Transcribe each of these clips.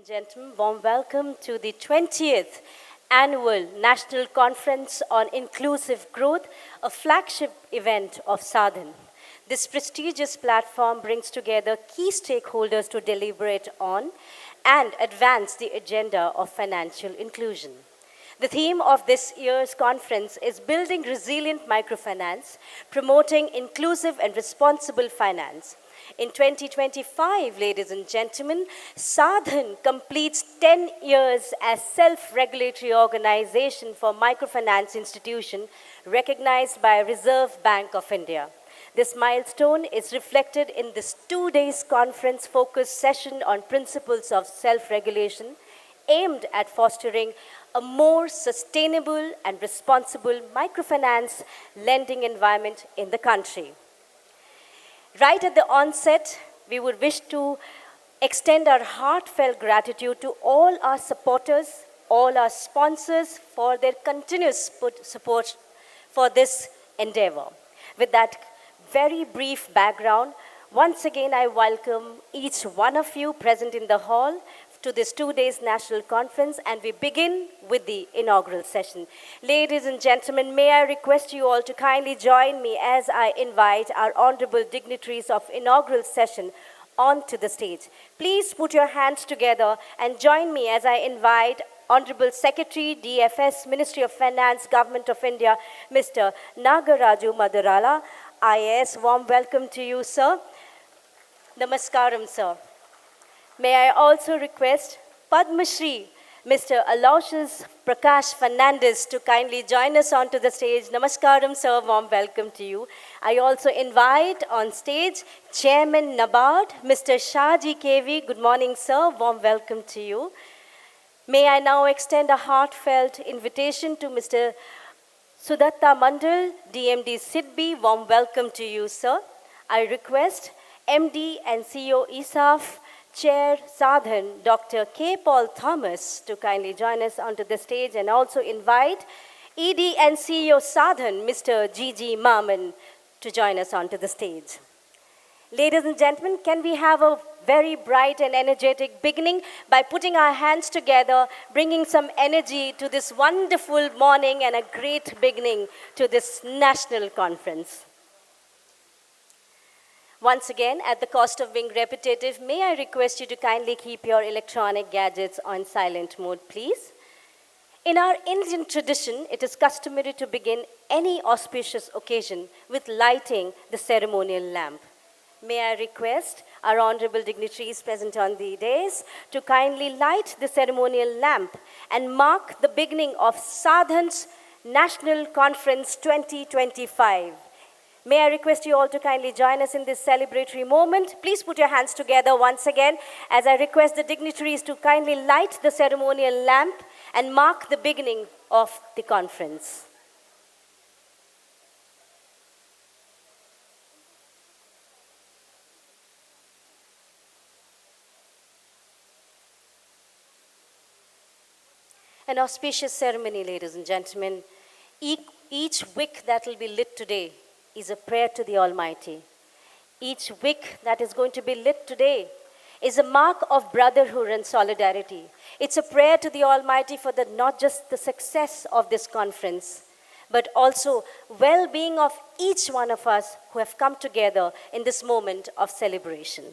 and gentlemen, warm welcome to the 20th Annual National Conference on Inclusive Growth, a flagship event of Sa-Dhan. This prestigious platform brings together key stakeholders to deliberate on and advance the agenda of financial inclusion. The theme of this year's conference is Building Resilient Microfinance, Promoting Inclusive and Responsible Finance. In 2025, ladies and gentlemen, Sa-Dhan completes 10 years as self-regulatory organization for microfinance institution recognized by Reserve Bank of India. This milestone is reflected in this 2 days conference-focused session on principles of self-regulation aimed at fostering a more sustainable and responsible microfinance lending environment in the country. Right at the onset, we would wish to extend our heartfelt gratitude to all our supporters, all our sponsors for their continuous support for this endeavor. With that very brief background, once again I welcome each one of you present in the hall to this 2 days national conference, and we begin with the inaugural session. Ladies and gentlemen, may I request you all to kindly join me as I invite our honorable dignitaries of inaugural session onto the stage. Please put your hands together and join me as I invite Honorable Secretary, DFS, Ministry of Finance, Government of India, Mr. Nagaraju Maddirala, IAS. Warm welcome to you, sir. Namaskaram, sir. May I also request Padma Shri, Mr. Aloysius Prakash Fernandez, to kindly join us onto the stage. Namaskaram, sir. Warm welcome to you. I also invite on stage Chairman NABARD, Mr. Shaji KV. Good morning, sir. Warm welcome to you. May I now extend a heartfelt invitation to Mr. Sudatta Mandal, DMD SIDBI. Warm welcome to you, sir. I request MD and CEO ESAF, Chair Sa-Dhan, Dr. K. Paul Thomas, to kindly join us onto the stage, and also invite ED and CEO Sa-Dhan, Mr. Jiji Mammen, to join us onto the stage. Ladies and gentlemen, can we have a very bright and energetic beginning by putting our hands together, bringing some energy to this wonderful morning and a great beginning to this national conference. Once again, at the cost of being repetitive, may I request you to kindly keep your electronic gadgets on silent mode, please. In our Indian tradition, it is customary to begin any auspicious occasion with lighting the ceremonial lamp. May I request our honorable dignitaries present on the dais to kindly light the ceremonial lamp and mark the beginning of Sa-Dhan's National Conference 2025. May I request you all to kindly join us in this celebratory moment. Please put your hands together once again as I request the dignitaries to kindly light the ceremonial lamp and mark the beginning of the conference. An auspicious ceremony, ladies and gentlemen. Each wick that will be lit today is a prayer to the Almighty. Each wick that is going to be lit today is a mark of brotherhood and solidarity. It's a prayer to the Almighty for not just the success of this conference, but also well-being of each one of us who have come together in this moment of celebration.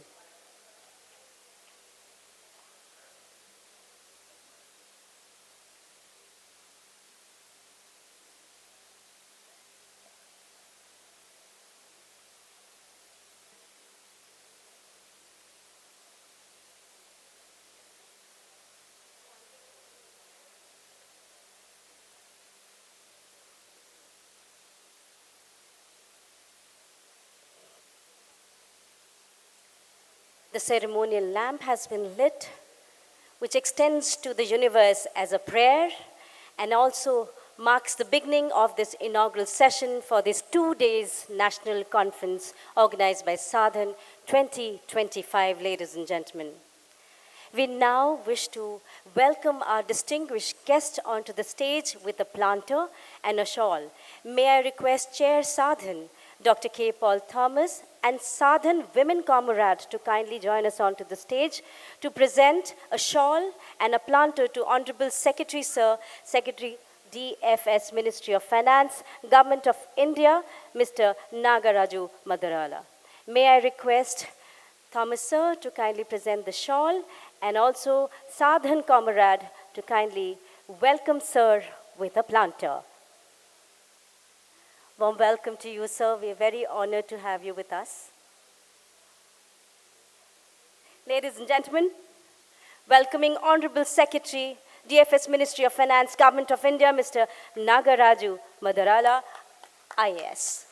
The ceremonial lamp has been lit, which extends to the universe as a prayer and also marks the beginning of this inaugural session for this 2 days national conference organized by Sa-Dhan 2025, ladies and gentlemen. We now wish to welcome our distinguished guest onto the stage with a planter and a shawl. May I request Chair Sa-Dhan, Dr. K. Paul Thomas, and Sa-Dhan Women Comrade to kindly join us onto the stage to present a shawl and a planter to Honorable Secretary Sir, Secretary DFS Ministry of Finance, Government of India, Mr. Nagaraju Maddirala. May I request Thomas Sir to kindly present the shawl and also Sa-Dhan Comrade to kindly welcome Sir with a planter. Warm welcome to you, sir. We are very honored to have you with us. Ladies and gentlemen, welcoming Honorable Secretary, DFS Ministry of Finance, Government of India, Mr. Nagaraju Maddirala, IAS.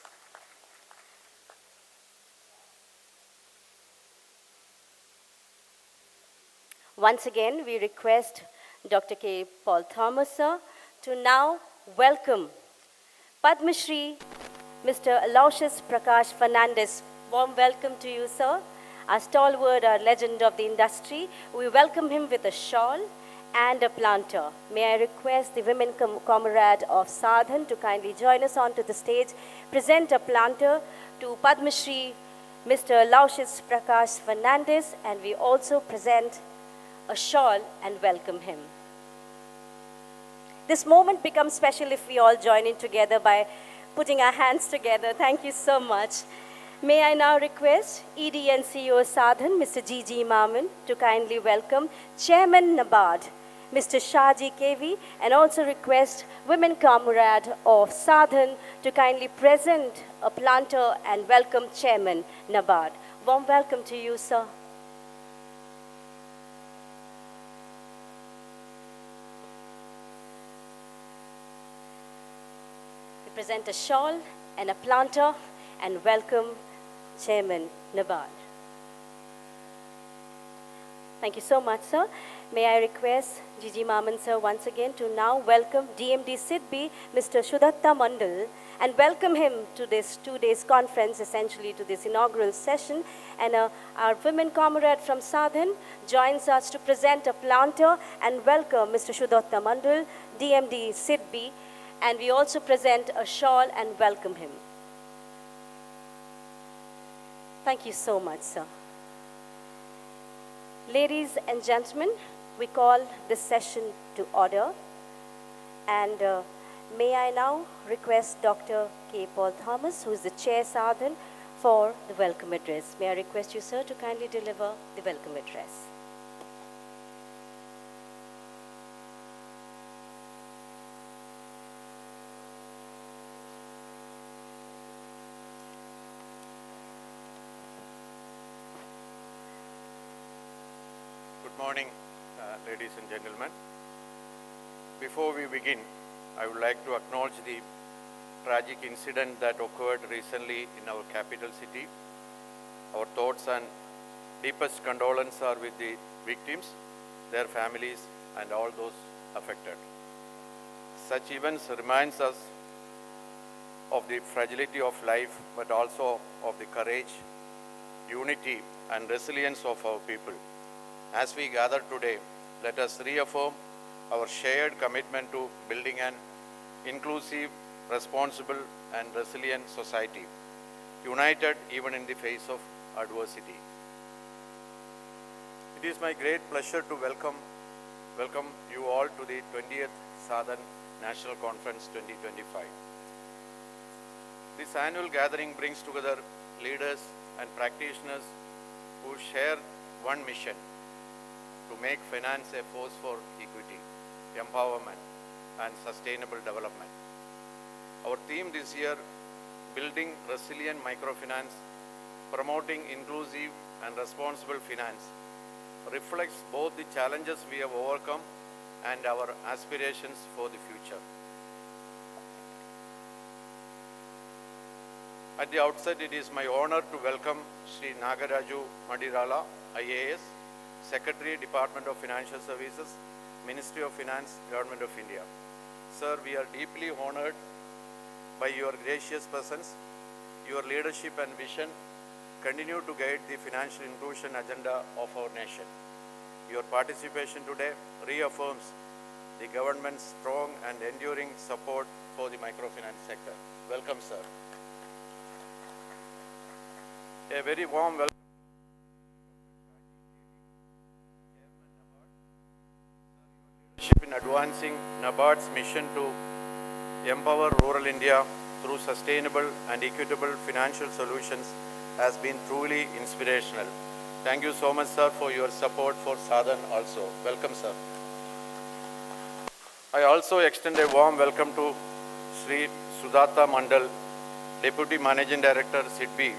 Once again, we request Dr. K. Paul Thomas, sir, to now welcome Padma Shri, Mr. Aloysius Prakash Fernandez. Warm welcome to you, sir. Our stalwart, our legend of the industry. We welcome him with a shawl and a planter. May I request the women comrade of Sa-Dhan to kindly join us onto the stage, present a planter to Padma Shri, Mr. Aloysius Prakash Fernandez, and we also present a shawl and welcome him. This moment becomes special if we all join in together by putting our hands together. Thank you so much. May I now request ED and CEO Sa-Dhan, Mr. Jiji Mammen, to kindly welcome Chairman NABARD, Mr. Shaji KV, and also request Women Comrade of Sa-Dhan to kindly present a planter and welcome Chairman NABARD. Warm welcome to you, sir. Present a shawl and a planter and welcome Chairman NABARD. Thank you so much, sir. May I request Jiji Mammen, sir, once again to now welcome DMD SIDBI, Mr. Sudatta Mandal, and welcome him to this 2 days conference, essentially to this inaugural session. And our women comrade from Sa-Dhan joins us to present a planter and welcome Mr. Sudatta Mandal, DMD SIDBI, and we also present a shawl and welcome him. Thank you so much, sir. Ladies and gentlemen, we call this session to order. And may I now request Dr. K. Paul Thomas, who is the Chair Sa-Dhan, for the welcome address. May I request you, sir, to kindly deliver the welcome address. Good morning, ladies and gentlemen. Before we begin, I would like to acknowledge the tragic incident that occurred recently in our capital city. Our thoughts and deepest condolences are with the victims, their families, and all those affected. Such events reminds us of the fragility of life, but also of the courage, unity, and resilience of our people. As we gather today, let us reaffirm our shared commitment to building an inclusive, responsible, and resilient society, united even in the face of adversity. It is my great pleasure to welcome you all to the 20th Sa-Dhan National Conference 2025. This annual gathering brings together leaders and practitioners who share one mission: to make finance a force for equity, empowerment, and sustainable development. Our theme this year, Building Resilient Microfinance, Promoting Inclusive and Responsible Finance, reflects both the challenges we have overcome and our aspirations for the future. At the outset, it is my honor to welcome Shri Nagaraju Maddirala, IAS, Secretary, Department of Financial Services, Ministry of Finance, Government of India. Sir, we are deeply honored by your gracious presence. Your leadership and vision continue to guide the financial inclusion agenda of our nation. Your participation today reaffirms the government's strong and enduring support for the microfinance sector. Welcome, sir. A very warm welcome in advancing NABARD's mission to empower rural India through sustainable and equitable financial solutions has been truly inspirational. Thank you so much, sir, for your support for Sa-Dhan also. Welcome, sir. I also extend a warm welcome to Shri Sudatta Mandal, Deputy Managing Director, SIDBI.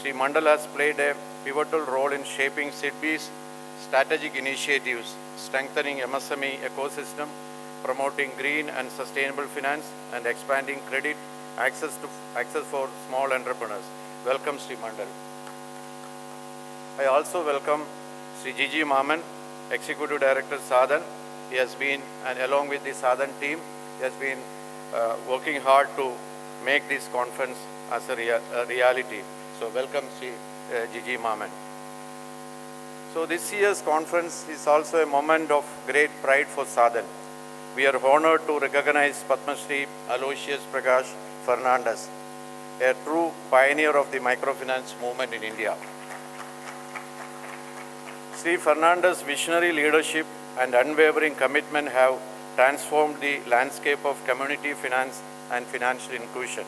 Shri Mandal has played a pivotal role in shaping SIDBI's strategic initiatives, strengthening MSME ecosystem, promoting green and sustainable finance, and expanding credit access for small entrepreneurs. Welcome, Shri Mandal. I also welcome Shri Jiji Mammen, Executive Director, Sa-Dhan. He has been, and along with the Sa-Dhan team, he has been working hard to make this conference as a reality. So welcome, Shri Jiji Mammen. So this year's conference is also a moment of great pride for Sa-Dhan. We are honored to recognize Padma Shri Aloysius Prakash Fernandez, a true pioneer of the microfinance movement in India. Shri Fernandez's visionary leadership and unwavering commitment have transformed the landscape of community finance and financial inclusion,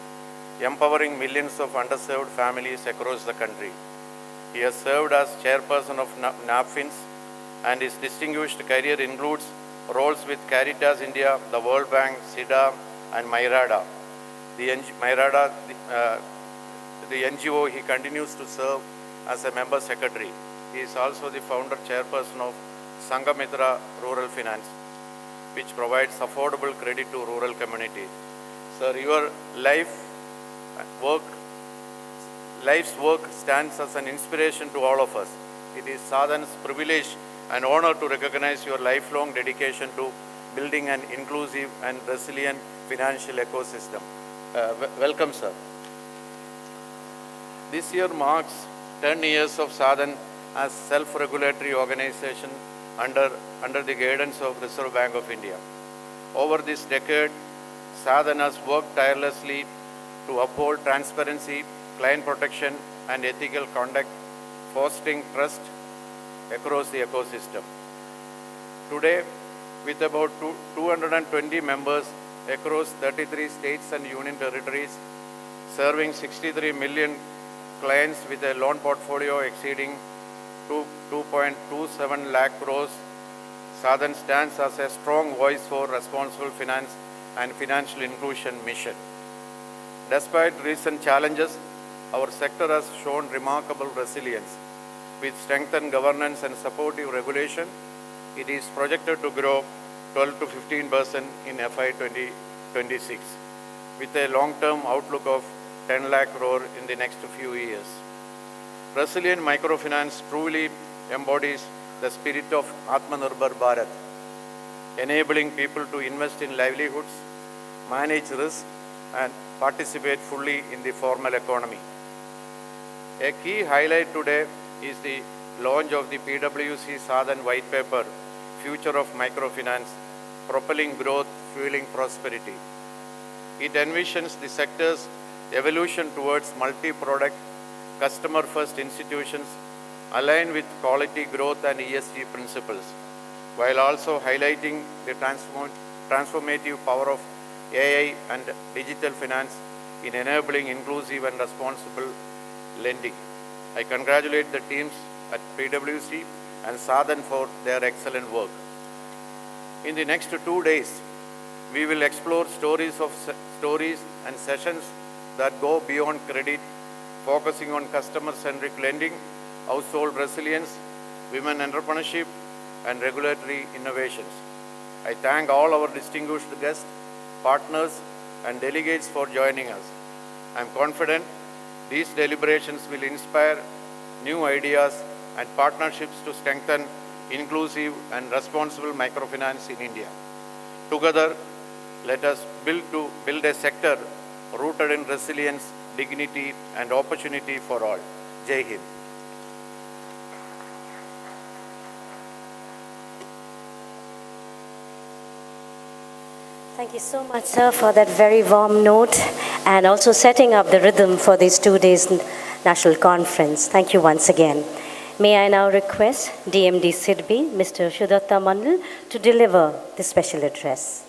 empowering millions of underserved families across the country. He has served as chairperson of NABFINS, and his distinguished career includes roles with Caritas India, the World Bank, SIDA, and MIRADA. The NGO he continues to serve as a member secretary. He is also the founder chairperson of Sangamitra Rural Finance, which provides affordable credit to rural communities. Sir, your life's work stands as an inspiration to all of us. It is Sa-Dhan's privilege and honor to recognize your lifelong dedication to building an inclusive and resilient financial ecosystem. Welcome, sir. This year marks 10 years of Sa-Dhan as self-regulatory organization under the guidance of Reserve Bank of India. Over this decade, Sa-Dhan has worked tirelessly to uphold transparency, client protection, and ethical conduct, fostering trust across the ecosystem. Today, with about 220 members across 33 states and union territories, serving 63 million clients with a loan portfolio exceeding 2.27 lakh crores, Sa-Dhan stands as a strong voice for responsible finance and financial inclusion mission. Despite recent challenges, our sector has shown remarkable resilience. With strengthened governance and supportive regulation, it is projected to grow 12 to 15% in FY 2026, with a long-term outlook of 10 lakh crore in the next few years. Resilient microfinance truly embodies the spirit of Atmanirbhar Bharat, enabling people to invest in livelihoods, manage risk, and participate fully in the formal economy. A key highlight today is the launch of the PwC Sa-Dhan White Paper, Future of Microfinance, Propelling Growth, Fueling Prosperity. It envisions the sector's evolution towards multi-product, customer-first institutions aligned with quality growth and ESG principles, while also highlighting the transformative power of AI and digital finance in enabling inclusive and responsible lending. I congratulate the teams at PwC and Sa-Dhan for their excellent work. In the next 2 days, we will explore stories and sessions that go beyond credit, focusing on customer-centric lending, household resilience, women entrepreneurship, and regulatory innovations. I thank all our distinguished guests, partners, and delegates for joining us. I am confident these deliberations will inspire new ideas and partnerships to strengthen inclusive and responsible microfinance in India. Together, let us build a sector rooted in resilience, dignity, and opportunity for all. Jai Hind. Thank you so much, sir, for that very warm note and also setting up the rhythm for these 2 days. National Conference. Thank you once again. May I now request DMD SIDBI, Mr. Sudatta Mandal, to deliver the special address.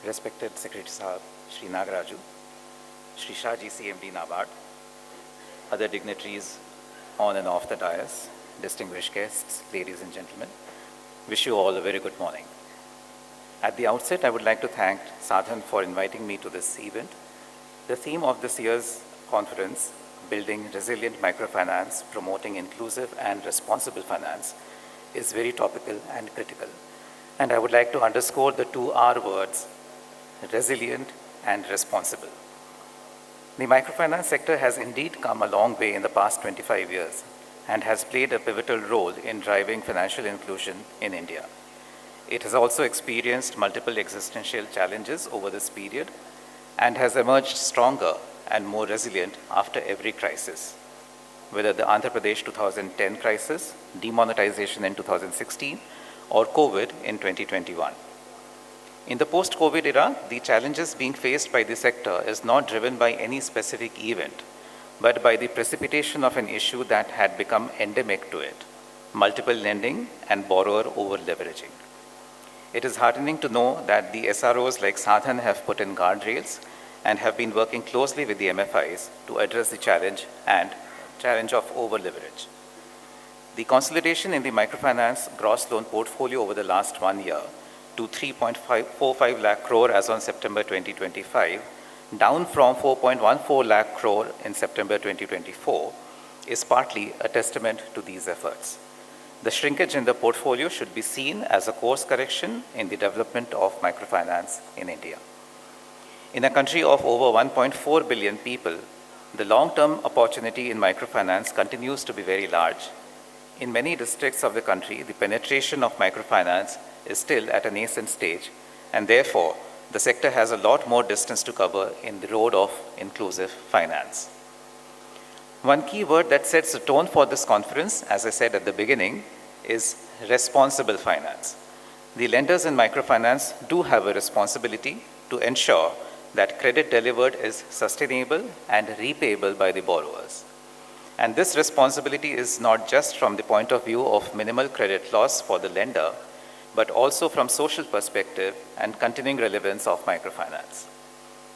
Respected Secretary Sahab, Shri Nagaraju, Shri Shaji CMD NABARD, other dignitaries on and off the dais, distinguished guests, ladies and gentlemen, wish you all a very good morning. At the outset, I would like to thank Sa-Dhan for inviting me to this event. The theme of this year's conference, Building Resilient Microfinance, Promoting Inclusive and Responsible Finance, is very topical and critical. And I would like to underscore the two R words, resilient and responsible. The microfinance sector has indeed come a long way in the past 25 years and has played a pivotal role in driving financial inclusion in India. It has also experienced multiple existential challenges over this period and has emerged stronger and more resilient after every crisis, whether the Andhra Pradesh 2010 crisis, demonetization in 2016, or COVID in 2021. In the post-COVID era, the challenges being faced by the sector is not driven by any specific event, but by the precipitation of an issue that had become endemic to it, multiple lending and borrower over-leveraging. It is heartening to know that the SROs like Sa-Dhan have put in guardrails and have been working closely with the MFIs to address the challenge of over-leverage. The consolidation in the microfinance gross loan portfolio over the last 1 year to 3.45 lakh crore as on September 2025, down from 4.14 lakh crore in September 2024, is partly a testament to these efforts. The shrinkage in the portfolio should be seen as a course correction in the development of microfinance in India. In a country of over 1.4 billion people, the long-term opportunity in microfinance continues to be very large. In many districts of the country, the penetration of microfinance is still at a nascent stage, and therefore, the sector has a lot more distance to cover in the road of inclusive finance. One key word that sets the tone for this conference, as I said at the beginning, is responsible finance. The lenders in microfinance do have a responsibility to ensure that credit delivered is sustainable and repayable by the borrowers. And this responsibility is not just from the point of view of minimal credit loss for the lender, but also from social perspective and continuing relevance of microfinance.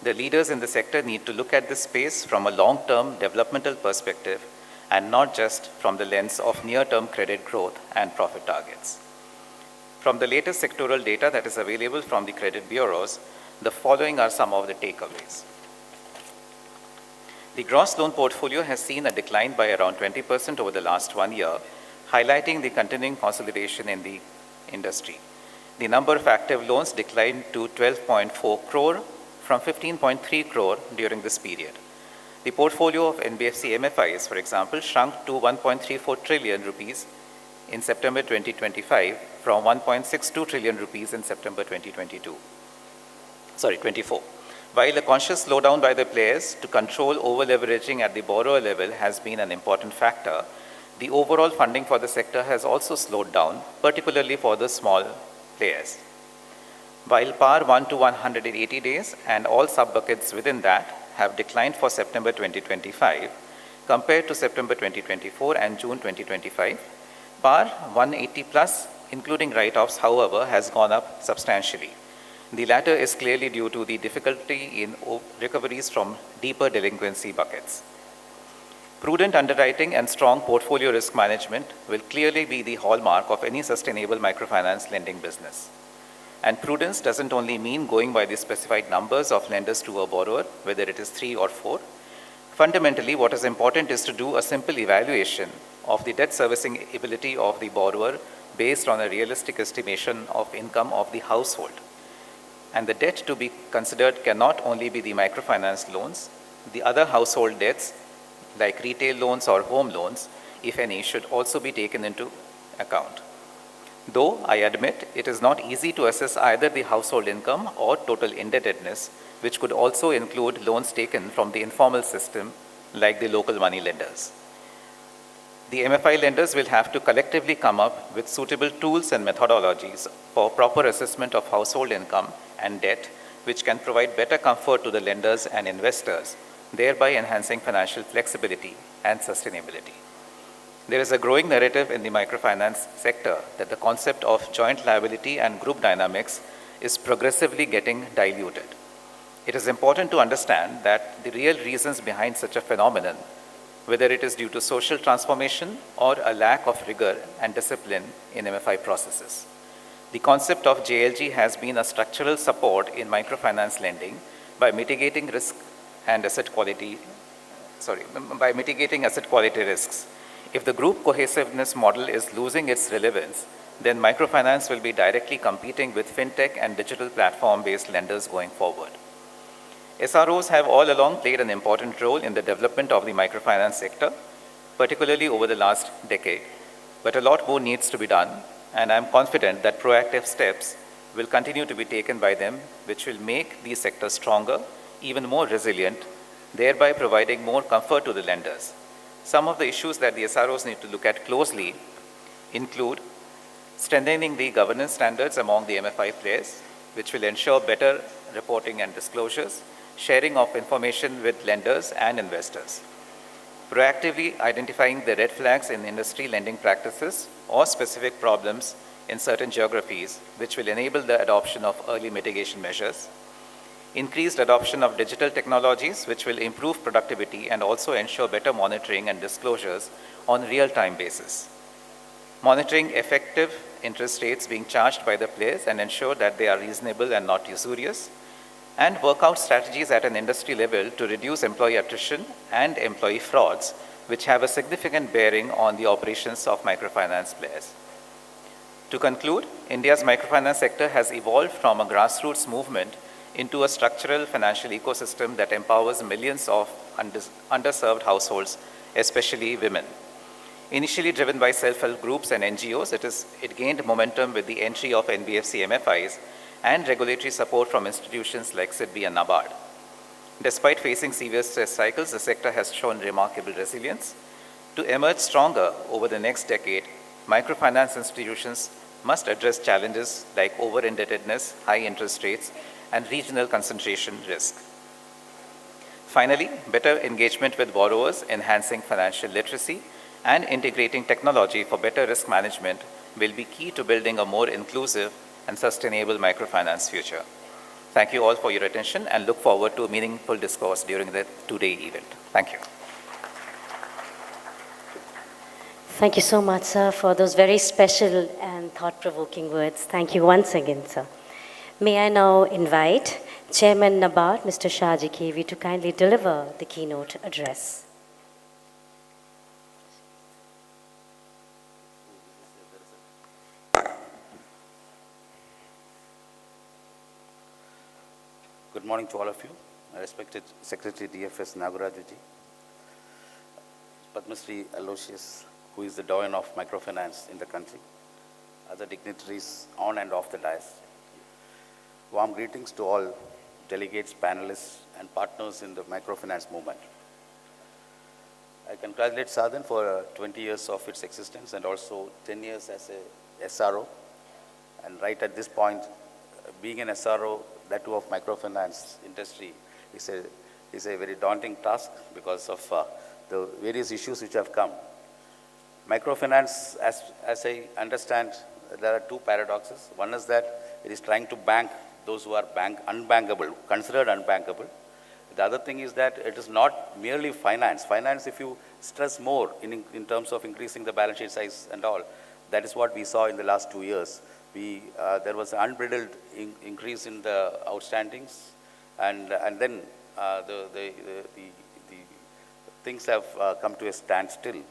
The leaders in the sector need to look at this space from a long-term developmental perspective and not just from the lens of near-term credit growth and profit targets. From the latest sectoral data that is available from the credit bureaus, the following are some of the takeaways. The gross loan portfolio has seen a decline by around 20% over the last 1 year, highlighting the continuing consolidation in the industry. The number of active loans declined to 12.4 crore from 15.3 crore during this period. The portfolio of NBFC MFIs, for example, shrunk to 1.34 trillion rupees in September 2025 from 1.62 trillion rupees in September 24. While a conscious slowdown by the players to control over-leveraging at the borrower level has been an important factor, the overall funding for the sector has also slowed down, particularly for the small players. While PAR 1 to 180 days and all sub-buckets within that have declined for September 2025 compared to September 2024 and June 2025, PAR 180 plus, including write-offs, however, has gone up substantially. The latter is clearly due to the difficulty in recoveries from deeper delinquency buckets. Prudent underwriting and strong portfolio risk management will clearly be the hallmark of any sustainable microfinance lending business. And prudence doesn't only mean going by the specified numbers of lenders to a borrower, whether it is 3 or 4. Fundamentally, what is important is to do a simple evaluation of the debt servicing ability of the borrower based on a realistic estimation of income of the household. And the debt to be considered cannot only be the microfinance loans. The other household debts, like retail loans or home loans, if any, should also be taken into account. Though I admit it is not easy to assess either the household income or total indebtedness, which could also include loans taken from the informal system like the local money lenders. The MFI lenders will have to collectively come up with suitable tools and methodologies for proper assessment of household income and debt, which can provide better comfort to the lenders and investors, thereby enhancing financial flexibility and sustainability. There is a growing narrative in the microfinance sector that the concept of joint liability and group dynamics is progressively getting diluted. It is important to understand that the real reasons behind such a phenomenon, whether it is due to social transformation or a lack of rigor and discipline in MFI processes. The concept of JLG has been a structural support in microfinance lending by mitigating asset quality risks. If the group cohesiveness model is losing its relevance, then microfinance will be directly competing with fintech and digital platform-based lenders going forward. SROs have all along played an important role in the development of the microfinance sector, particularly over the last decade. But a lot more needs to be done, and I'm confident that proactive steps will continue to be taken by them, which will make these sectors stronger, even more resilient, thereby providing more comfort to the lenders. Some of the issues that the SROs need to look at closely include strengthening the governance standards among the MFI players, which will ensure better reporting and disclosures, sharing of information with lenders and investors, proactively identifying the red flags in industry lending practices or specific problems in certain geographies, which will enable the adoption of early mitigation measures, increased adoption of digital technologies, which will improve productivity and also ensure better monitoring and disclosures on a real-time basis, monitoring effective interest rates being charged by the players and ensure that they are reasonable and not usurious, and work out strategies at an industry level to reduce employee attrition and employee frauds, which have a significant bearing on the operations of microfinance players. To conclude, India's microfinance sector has evolved from a grassroots movement into a structural financial ecosystem that empowers millions of underserved households, especially women. Initially driven by self-help groups and NGOs, it gained momentum with the entry of NBFC MFIs and regulatory support from institutions like SIDBI and NABARD. Despite facing severe stress cycles, the sector has shown remarkable resilience. To emerge stronger over the next decade, microfinance institutions must address challenges like over-indebtedness, high interest rates, and regional concentration risk. Finally, better engagement with borrowers, enhancing financial literacy, and integrating technology for better risk management will be key to building a more inclusive and sustainable microfinance future. Thank you all for your attention and look forward to a meaningful discourse during the two-day event. Thank you. Thank you so much, sir, for those very special and thought-provoking words. Thank you once again, sir. May I now invite Chairman NABARD, Mr. Shaji KV, to kindly deliver the keynote address. Good morning to all of you. I respected Secretary DFS Nagaraju ji, Padma Shri Aloysius, who is the doyen of microfinance in the country, other dignitaries on and off the dais. Warm greetings to all delegates, panelists, and partners in the microfinance movement. I congratulate Sa-Dhan for 20 years of its existence and also 10 years as a SRO. And right at this point, being an SRO, that too of microfinance industry, is a very daunting task because of the various issues which have come. Microfinance, as I understand, there are two paradoxes. One is that it is trying to bank those who are unbankable, considered unbankable. The other thing is that it is not merely finance. Finance, if you stress more in terms of increasing the balance sheet size and all, that is what we saw in the last 2 years. There was an unbridled increase in the outstandings, and then the things have come to a standstill.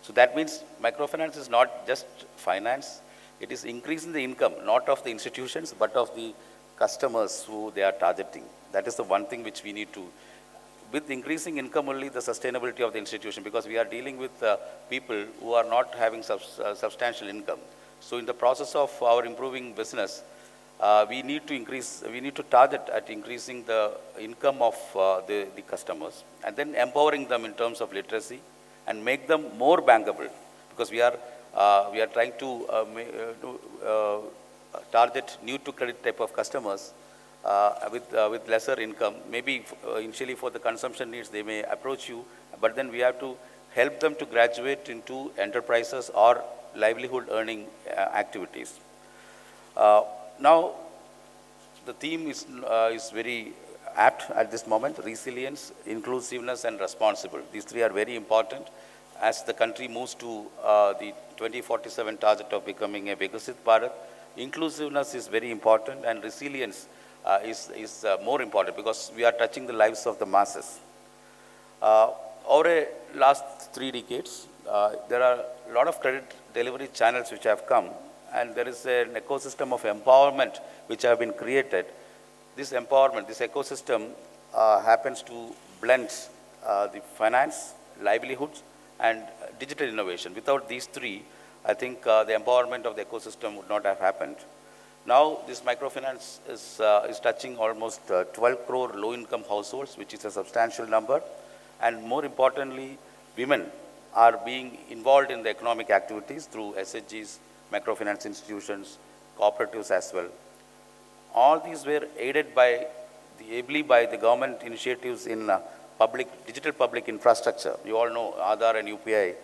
So that means microfinance is not just finance; it is increasing the income, not of the institutions, but of the customers who they are targeting. That is the one thing which we need to. With increasing income only, the sustainability of the institution, because we are dealing with people who are not having substantial income. So in the process of our improving business, we need to target at increasing the income of the customers and then empowering them in terms of literacy and make them more bankable, because we are trying to target new to credit type of customers with lesser income. Maybe initially for the consumption needs they may approach you, but then we have to help them to graduate into enterprises or livelihood earning activities. Now, the theme is very apt at this moment: resilience, inclusiveness, and responsible. These three are very important as the country moves to the 2047 target of becoming a Vikasit Bharat. Inclusiveness is very important, and resilience is more important because we are touching the lives of the masses. Over a last 3 decades, there are a lot of credit delivery channels which have come, and there is an ecosystem of empowerment which have been created. This empowerment, this ecosystem happens to blend the finance, livelihoods, and digital innovation. Without these three, I think the empowerment of the ecosystem would not have happened. Now, this microfinance is touching almost 12 crore low-income households, which is a substantial number. And more importantly, women are being involved in the economic activities through SHGs, microfinance institutions, cooperatives as well. All these were aided ably by the government initiatives in digital public infrastructure. You all know Aadhaar and UPI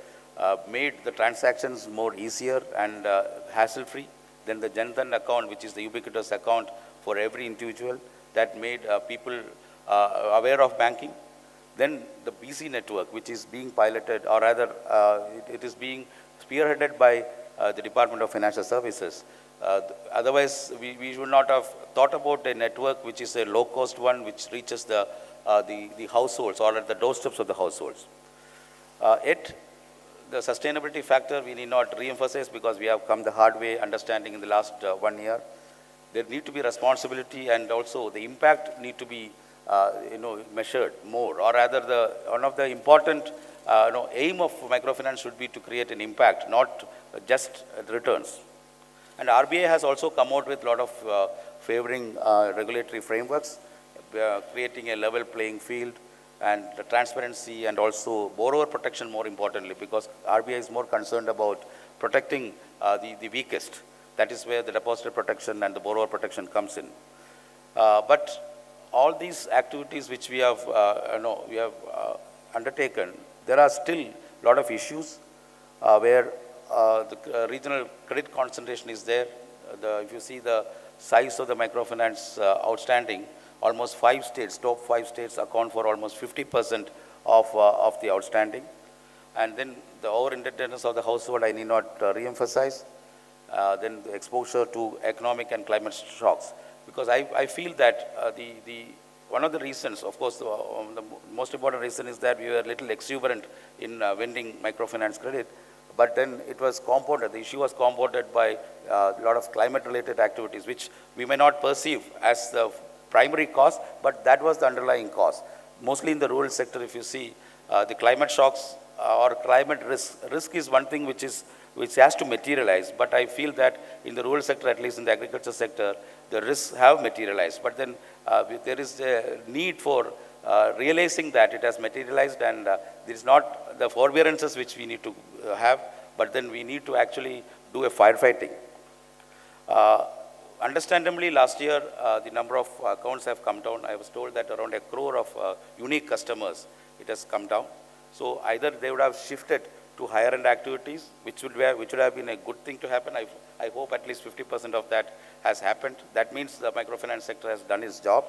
made the transactions more easier and hassle-free. Then the Jan-Dhan account, which is the ubiquitous account for every individual, that made people aware of banking. Then the BC network, which is being piloted, or rather it is being spearheaded by the Department of Financial Services. Otherwise, we should not have thought about a network which is a low-cost one, which reaches the households or at the doorsteps of the households. Yet, the sustainability factor we need not re-emphasize because we have come the hard way understanding in the last 1 year. There need to be responsibility, and also the impact need to be measured more, or rather one of the important aim of microfinance should be to create an impact, not just returns. And RBI has also come out with a lot of favoring regulatory frameworks, creating a level playing field and the transparency, and also borrower protection more importantly, because RBI is more concerned about protecting the weakest. That is where the depositor protection and the borrower protection comes in. But all these activities which we have undertaken, there are still a lot of issues where the regional credit concentration is there. If you see the size of the microfinance outstanding, almost 5 states, top 5 states account for almost 50% of the outstanding. And then the over-indebtedness of the household, I need not re-emphasize. Then the exposure to economic and climate shocks. Because I feel that one of the reasons, of course, the most important reason is that we were a little exuberant in vending microfinance credit, but then it was compounded. The issue was compounded by a lot of climate-related activities, which we may not perceive as the primary cause, but that was the underlying cause. Mostly in the rural sector, if you see, the climate shocks or climate risk is one thing which has to materialize, but I feel that in the rural sector, at least in the agriculture sector, the risks have materialized. But then there is a need for realizing that it has materialized, and there is not the forbearances which we need to have, but then we need to actually do a firefighting. Understandably, last year, the number of accounts have come down. I was told that around 1 crore of unique customers, it has come down. So either they would have shifted to higher end activities, which would have been a good thing to happen. I hope at least 50% of that has happened. That means the microfinance sector has done its job.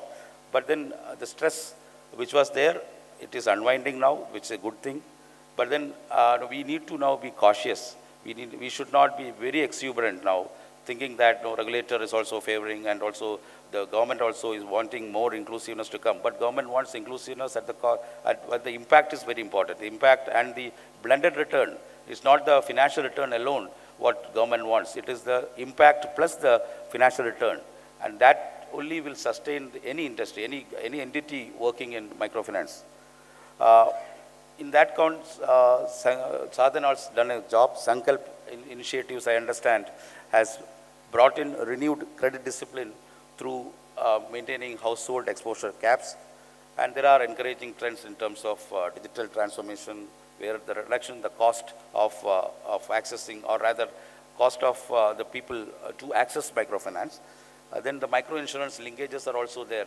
But then the stress which was there, it is unwinding now, which is a good thing. But then we need to now be cautious. We should not be very exuberant now, thinking that no regulator is also favoring, and also the government also is wanting more inclusiveness to come. But government wants inclusiveness but the impact is very important. The impact and the blended return is not the financial return alone what government wants. It is the impact plus the financial return. And that only will sustain any industry, any entity working in microfinance. In that count, Sa-Dhan has done a job. Sankalp initiatives, I understand, has brought in renewed credit discipline through maintaining household exposure caps. And there are encouraging trends in terms of digital transformation, where the reduction in the cost of accessing, or rather cost of the people to access microfinance. Then the microinsurance linkages are also there.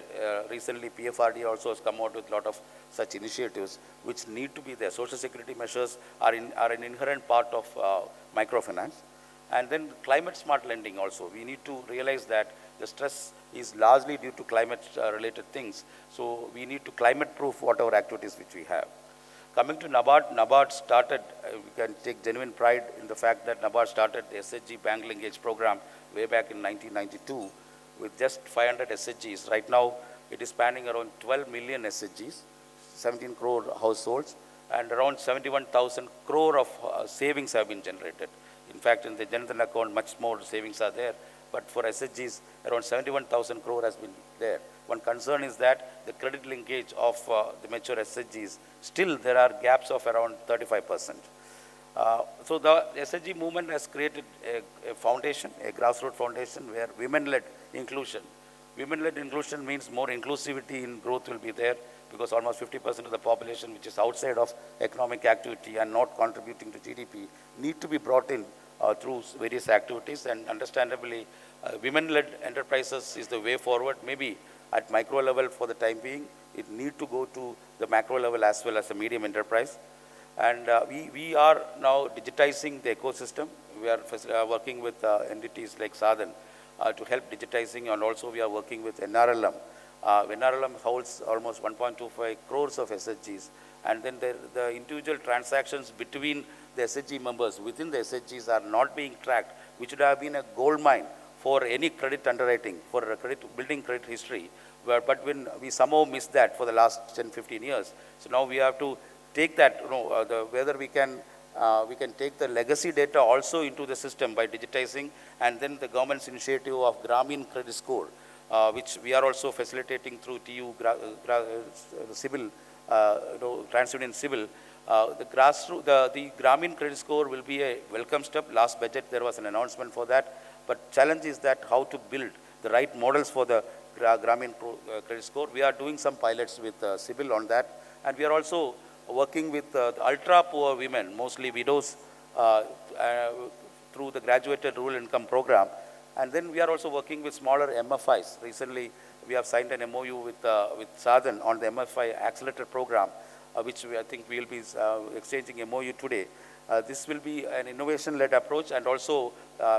Recently, PFRD also has come out with a lot of such initiatives which need to be there. Social security measures are an inherent part of microfinance. And then climate smart lending also. We need to realize that the stress is largely due to climate related things. So we need to climate proof whatever activities which we have. Coming to NABARD, NABARD started, we can take genuine pride in the fact that NABARD started the SHG Bank Linkage Program way back in 1992 with just 500 SHGs. Right now, it is spanning around 12 million SHGs, 17 crore households, and around 71,000 crore of savings have been generated. In fact, in the Jan Dhan account, much more savings are there. But for SHGs, around 71,000 crore has been there. One concern is that the credit linkage of the mature SHGs, still there are gaps of around 35%. So the SHG movement has created a foundation, a grassroots foundation where women-led inclusion. Women-led inclusion means more inclusivity in growth will be there, because almost 50% of the population which is outside of economic activity and not contributing to GDP need to be brought in through various activities, and understandably women-led enterprises is the way forward. Maybe at micro level for the time being, it need to go to the macro level as well as a medium enterprise. And we are now digitizing the ecosystem. We are working with entities like Sa-Dhan to help digitizing, and also we are working with NRLM. NRLM holds almost 1.25 crores of SHGs, and then the individual transactions between the SHG members within the SHGs are not being tracked, which would have been a gold mine for any credit underwriting, for building credit history. But when we somehow missed that for the last 10-15 years, so now we have to take that, whether we can take the legacy data also into the system by digitizing, and then the government's initiative of Gramin Credit Score, which we are also facilitating through TU Civil, TransUnion Civil. The Gramin Credit Score will be a welcome step. Last budget there was an announcement for that, but challenge is that how to build the right models for the Gramin Credit Score. We are doing some pilots with Civil on that, and we are also working with the ultra poor women, mostly widows, through the graduated rural income program. And then we are also working with smaller MFIs. Recently, we have signed an MOU with Sa-Dhan on the MFI accelerator program, which I think we will be exchanging MOU today. This will be an innovation-led approach, and also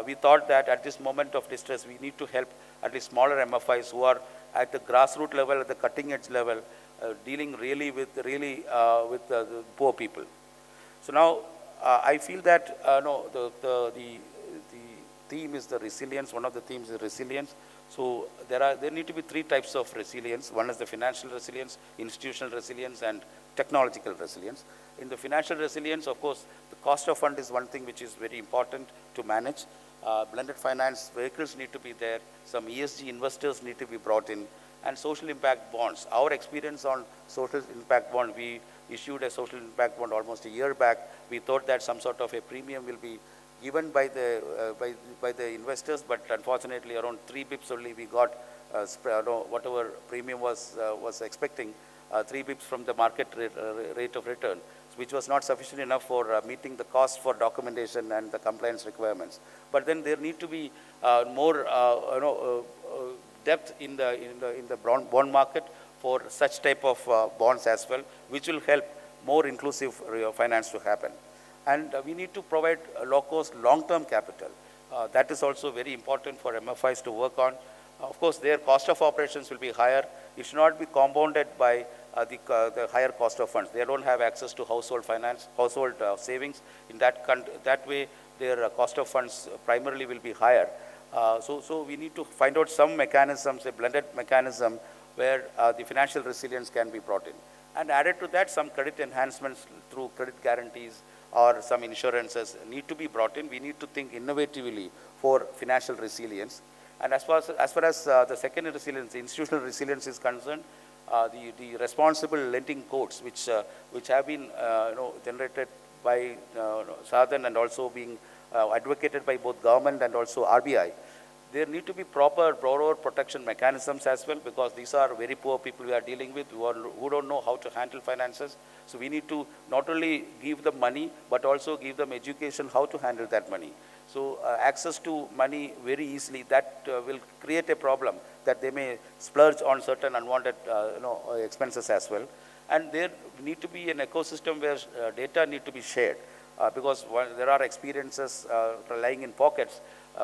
we thought that at this moment of distress, we need to help at least smaller MFIs who are at the grassroots level, at the cutting edge level, dealing really with the poor people. So now I feel that the theme is the resilience. One of the themes is resilience. So there need to be three types of resilience. One is the financial resilience, institutional resilience, and technological resilience. In the financial resilience, of course, the cost of fund is one thing which is very important to manage. Blended finance vehicles need to be there. Some ESG investors need to be brought in, and social impact bonds. Our experience on social impact bond, we issued a social impact bond almost a year back. We thought that some sort of a premium will be given by the investors, but unfortunately around 3 bips only we got whatever premium was expecting, 3 bips from the market rate of return, which was not sufficient enough for meeting the cost for documentation and the compliance requirements. But then there need to be more depth in the bond market for such type of bonds as well, which will help more inclusive finance to happen. And we need to provide low-cost, long-term capital. That is also very important for MFIs to work on. Of course, their cost of operations will be higher. It should not be compounded by the higher cost of funds. They don't have access to household finance, household savings. In that way, their cost of funds primarily will be higher. So we need to find out some mechanisms, a blended mechanism, where the financial resilience can be brought in. And added to that, some credit enhancements through credit guarantees or some insurances need to be brought in. We need to think innovatively for financial resilience. And as far as the second resilience, the institutional resilience is concerned, the responsible lending codes, which have been generated by Sa-Dhan and also being advocated by both government and also RBI. There need to be proper borrower protection mechanisms as well, because these are very poor people we are dealing with who don't know how to handle finances. So we need to not only give them money, but also give them education how to handle that money. So access to money very easily, that will create a problem that they may splurge on certain unwanted expenses as well. And there need to be an ecosystem where data need to be shared, because there are experiences lying in pockets.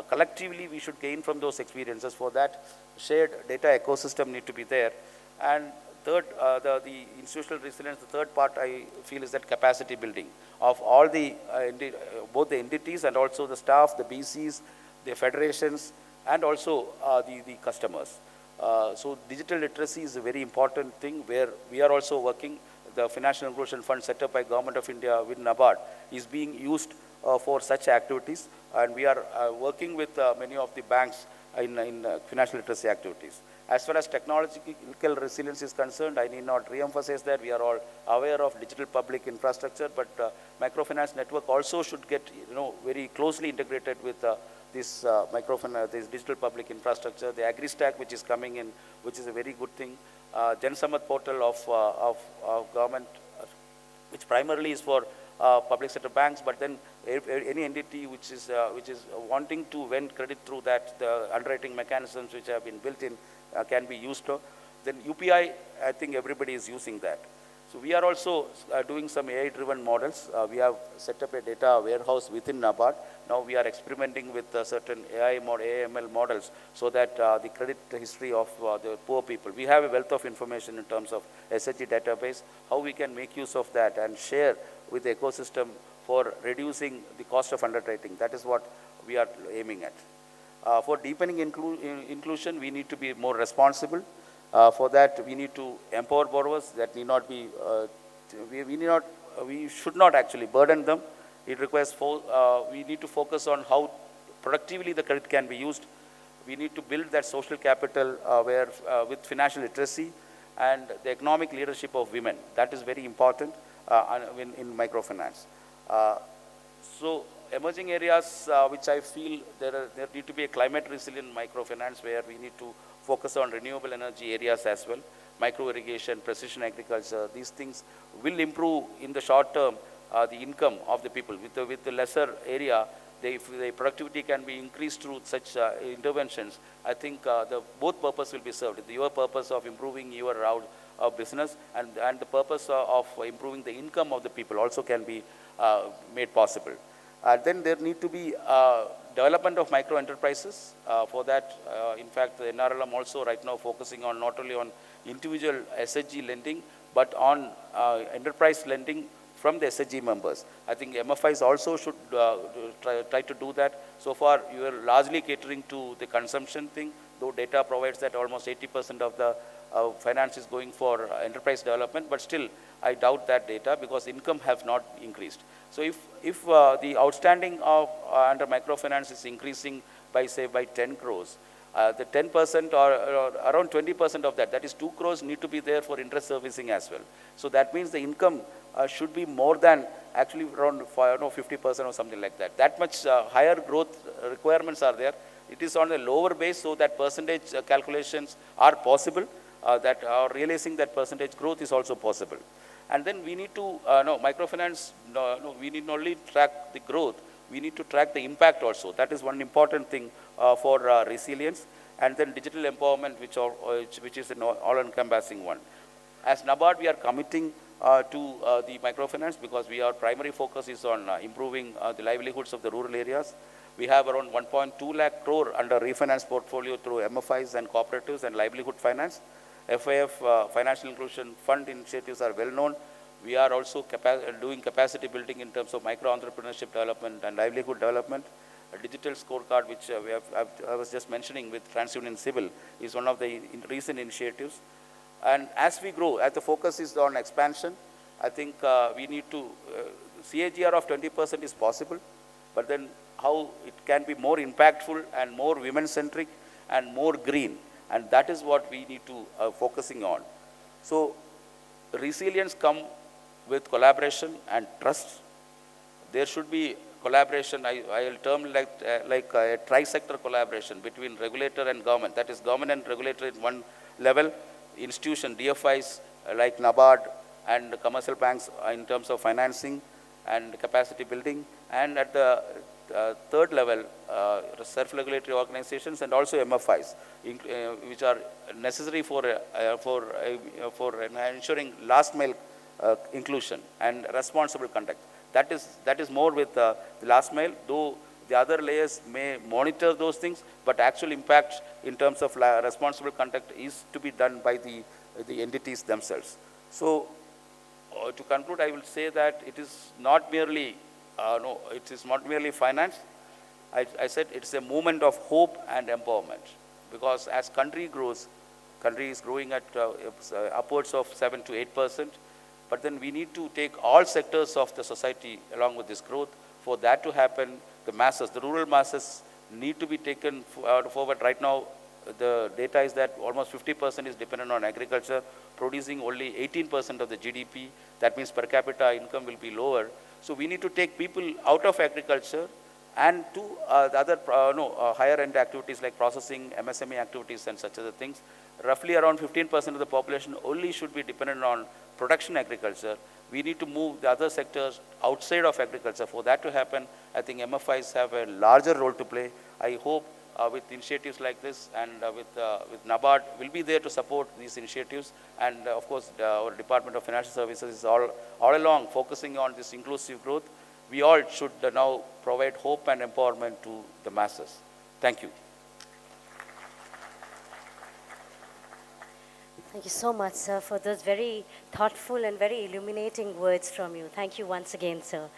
Collectively, we should gain from those experiences. For that, shared data ecosystem need to be there. And third, the institutional resilience, the third part I feel is that capacity building of all the, both the entities and also the staff, the BCs, the federations, and also the customers. So digital literacy is a very important thing where we are also working. The Financial Inclusion Fund set up by Government of India with NABARD is being used for such activities, and we are working with many of the banks in financial literacy activities. As far as technological resilience is concerned, I need not re-emphasize that. We are all aware of digital public infrastructure, but microfinance network also should get very closely integrated with this this digital public infrastructure. The AgriStack, which is coming in, which is a very good thing. Jansamat portal of government, which primarily is for public sector banks, but then any entity which is wanting to vend credit through that, the underwriting mechanisms which have been built in can be used. Then UPI, I think everybody is using that. So we are also doing some AI-driven models. We have set up a data warehouse within NABARD. Now we are experimenting with certain AML models so that the credit history of the poor people, we have a wealth of information in terms of SHG database, how we can make use of that and share with the ecosystem for reducing the cost of underwriting. That is what we are aiming at. For deepening inclusion, we need to be more responsible. For that, we need to empower borrowers. That need not be, we should not actually burden them. It requires, we need to focus on how productively the credit can be used. We need to build that social capital where with financial literacy and the economic leadership of women. That is very important in microfinance. So emerging areas which I feel there need to be a climate resilient microfinance where we need to focus on renewable energy areas as well, micro irrigation, precision agriculture. These things will improve in the short term the income of the people. With the lesser area, if the productivity can be increased through such interventions, I think both purpose will be served. Your purpose of improving your route of business and the purpose of improving the income of the people also can be made possible. Then there need to be development of micro enterprises. For that, in fact, the NRLM also right now focusing on not only on individual SHG lending, but on enterprise lending from the SHG members. I think MFIs also should try to do that. So far, you are largely catering to the consumption thing, though data provides that almost 80% of the finance is going for enterprise development, but still, I doubt that data because income have not increased. So if the outstanding of under microfinance is increasing by 10 crores, the 10% or around 20% of that, that is 2 crores need to be there for interest servicing as well. So that means the income should be more than actually around 50% or something like that. That much higher growth requirements are there. It is on a lower base, so that percentage calculations are possible. That realizing that percentage growth is also possible. And then we need to, microfinance, we need not only track the growth, we need to track the impact also. That is one important thing for resilience. And then digital empowerment, which is an all-encompassing one. As NABARD, we are committing to the microfinance because our primary focus is on improving the livelihoods of the rural areas. We have around 1.2 lakh crore under refinance portfolio through MFIs and cooperatives and livelihood finance. FIF, Financial Inclusion Fund initiatives are well known. We are also doing capacity building in terms of micro-entrepreneurship development and livelihood development. A digital scorecard, which I was just mentioning with TransUnion Civil, is one of the recent initiatives. And as we grow, as the focus is on expansion, I think we need to, CAGR of 20% is possible, but then how it can be more impactful and more women-centric and more green. And that is what we need to focusing on. So resilience comes with collaboration and trust. There should be collaboration, I'll term like a tri-sector collaboration between regulator and government. That is government and regulator at one level, institution, DFIs like NABARD and commercial banks in terms of financing and capacity building, and at the third level, self-regulatory organizations and also MFIs, which are necessary for ensuring last mile inclusion and responsible conduct. That is more with the last mile, though the other layers may monitor those things, but actual impact in terms of responsible conduct is to be done by the entities themselves. So, to conclude, I will say that it is not merely it is not merely finance. I said it's a movement of hope and empowerment, because as country grows, country is growing at upwards of 7 to 8%, but then we need to take all sectors of the society along with this growth. For that to happen, the masses, the rural masses need to be taken forward. Right now, the data is that almost 50% is dependent on agriculture, producing only 18% of the GDP. That means per capita income will be lower. So we need to take people out of agriculture and to the other higher end activities like processing, MSME activities and such other things. Roughly around 15% of the population only should be dependent on production agriculture. We need to move the other sectors outside of agriculture. For that to happen, I think MFIs have a larger role to play. I hope with initiatives like this and with NABARD will be there to support these initiatives. And of course, our Department of Financial Services is all along focusing on this inclusive growth. We all should now provide hope and empowerment to the masses. Thank you. Thank you so much, sir, for those very thoughtful and very illuminating words from you. Thank you once again, sir.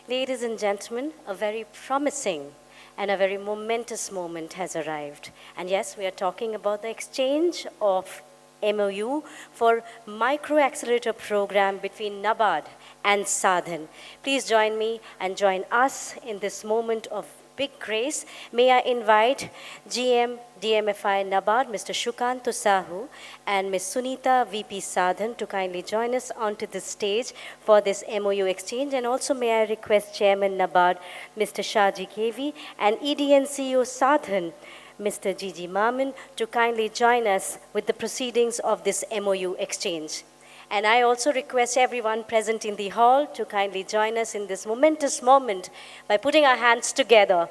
Ladies and gentlemen, a very promising and a very momentous moment has arrived. And yes, we are talking about the exchange of MOU for Micro Accelerator Program between NABARD and Sa-Dhan. Please join me and join us in this moment of big grace. May I invite GM DMFI NABARD, Mr. Shukanto Sahu, and Ms. Sunita VP Sa-Dhan to kindly join us onto the stage for this MOU exchange. And also may I request Chairman NABARD, Mr. Shaji KV, and EDN CEO Sa-Dhan, Mr. Jiji Mammen, to kindly join us with the proceedings of this MOU exchange. And I also request everyone present in the hall to kindly join us in this momentous moment by putting our hands together.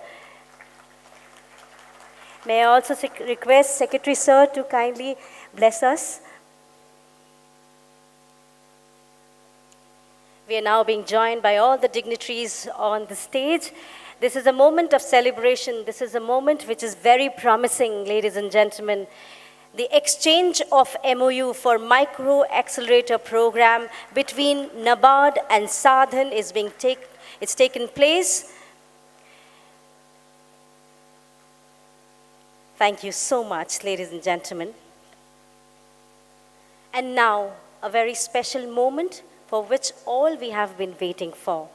May I also request Secretary Sir to kindly bless us. We are now being joined by all the dignitaries on the stage. This is a moment of celebration. This is a moment which is very promising, ladies and gentlemen. The exchange of MOU for Micro Accelerator Program between NABARD and Sa-Dhan is it's taken place. Thank you so much, ladies and gentlemen. And now, a very special moment for which all we have been waiting for.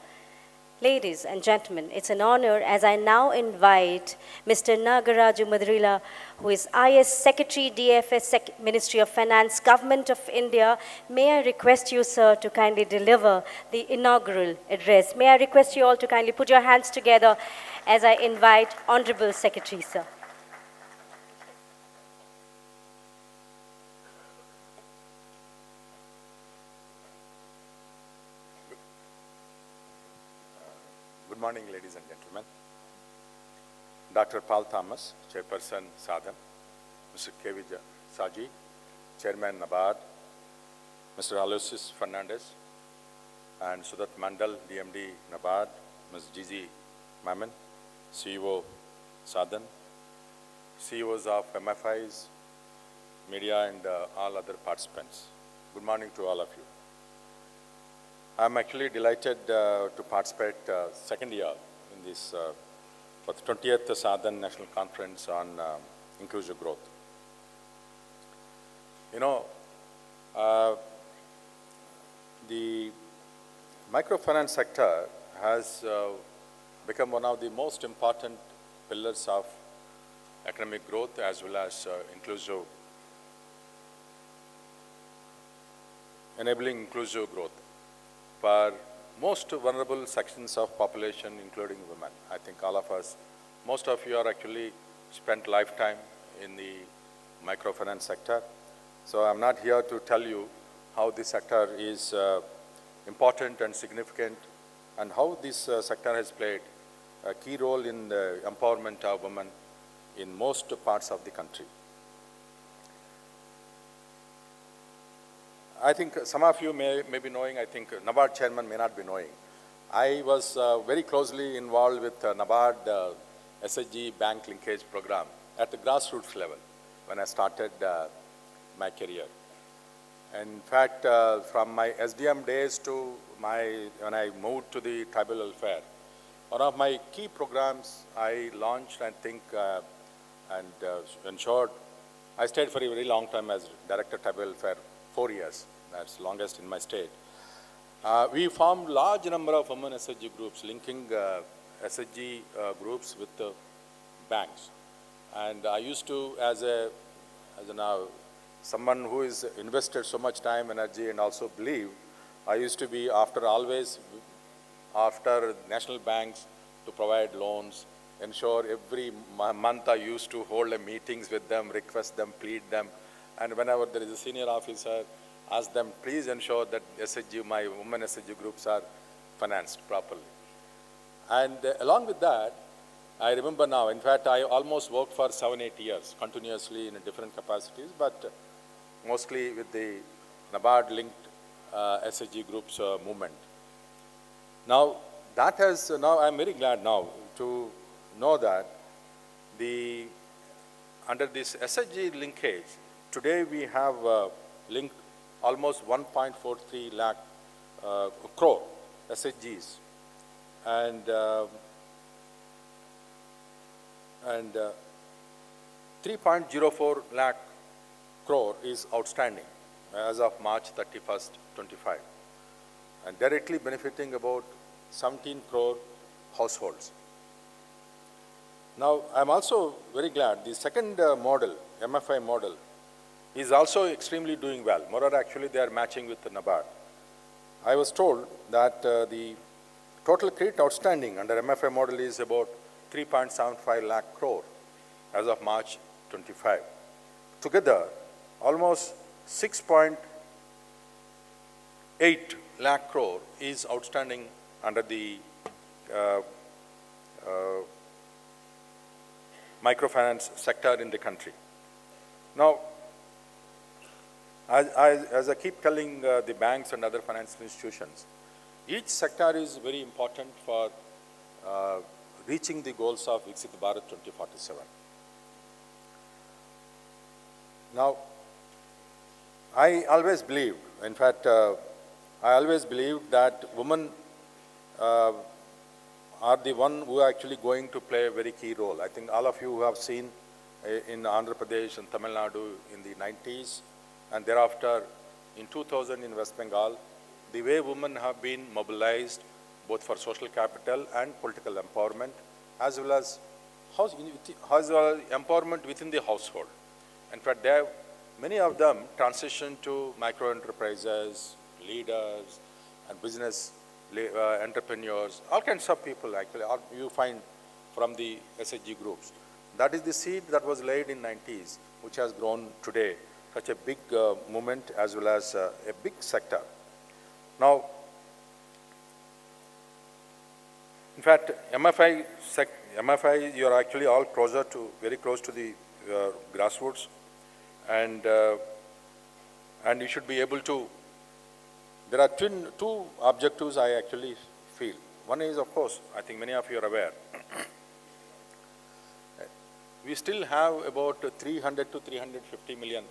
Ladies and gentlemen, it's an honor as I now invite Mr. Nagaraju Maddirala, who is IS Secretary, DFS Ministry of Finance, Government of India. May I request you, sir, to kindly deliver the inaugural address. May I request you all to kindly put your hands together as I invite Honorable Secretary, sir. Good morning, ladies and gentlemen. Dr. Paul Thomas, Chairperson Sa-Dhan, Mr. K.V. Shaji, Chairman NABARD, Mr. Aloysius Fernandez, and Sudatta Mandal, DMD NABARD, Ms. Jiji, Mammen, CEO Sa-Dhan, CEOs of MFIs, media, and all other participants. Good morning to all of you. I'm actually delighted to participate second year in this for the 20th Sa-Dhan National Conference on Inclusive Growth. You know, the microfinance sector has become one of the most important pillars of economic growth as well as enabling inclusive growth for most vulnerable sections of population, including women. I think all of us, most of you are actually spent lifetime in the microfinance sector. So I'm not here to tell you how this sector is important and significant and how this sector has played a key role in the empowerment of women in most parts of the country. I think some of you may be knowing, I think NABARD chairman may not be knowing. I was very closely involved with NABARD SSG bank linkage program at the grassroots level when I started my career. In fact, from my SDM days to when I moved to the tribal welfare, one of my key programs I launched, I think, and ensured, I stayed for a very long time as Director Tribal Welfare, 4 years, that's longest in my state. We formed large number of women SSG groups, linking SSG groups with banks. And I used to, as someone who is invested so much time, energy, and also believe, I used to be always after national banks to provide loans, ensure every month I used to hold meetings with them, request them, plead them, and whenever there is a senior officer, ask them, please ensure that SSG, my women SSG groups are financed properly. And along with that, I remember now, in fact, I almost worked for 7-8 years continuously in different capacities, but mostly with the NABARD-linked SSG groups movement. Now, that has, now I'm very glad now to know that under this SSG linkage, today we have linked almost 1.43 lakh crore SSGs and 3.04 lakh crore is outstanding as of March 31st, 25, and directly benefiting about 17 crore households. Now, I'm also very glad the second model, MFI model, is also extremely doing well. Moreover, actually, they are matching with the NABARD. I was told that the total credit outstanding under MFI model is about 3.75 lakh crore as of March 25. Together, almost 6.8 lakh crore is outstanding under the microfinance sector in the country. Now, as I keep telling the banks and other financial institutions, each sector is very important for reaching the goals of Viksit Bharat 2047. Now, I always believed, in fact, I always believed that women are the one who are actually going to play a very key role. I think all of you who have seen in Andhra Pradesh and Tamil Nadu in the 90s and thereafter in 2000 in West Bengal, the way women have been mobilized both for social capital and political empowerment, as well as empowerment within the household. In fact, many of them transitioned to micro enterprises, leaders, and business entrepreneurs, all kinds of people actually you find from the SSG groups. That is the seed that was laid in 90s, which has grown today, such a big movement as well as a big sector. Now, in fact, MFI, you are actually all very close to the grassroots, and you should be able to. There are two objectives I actually feel. One is, of course, I think many of you are aware, we still have about 300 to 350 million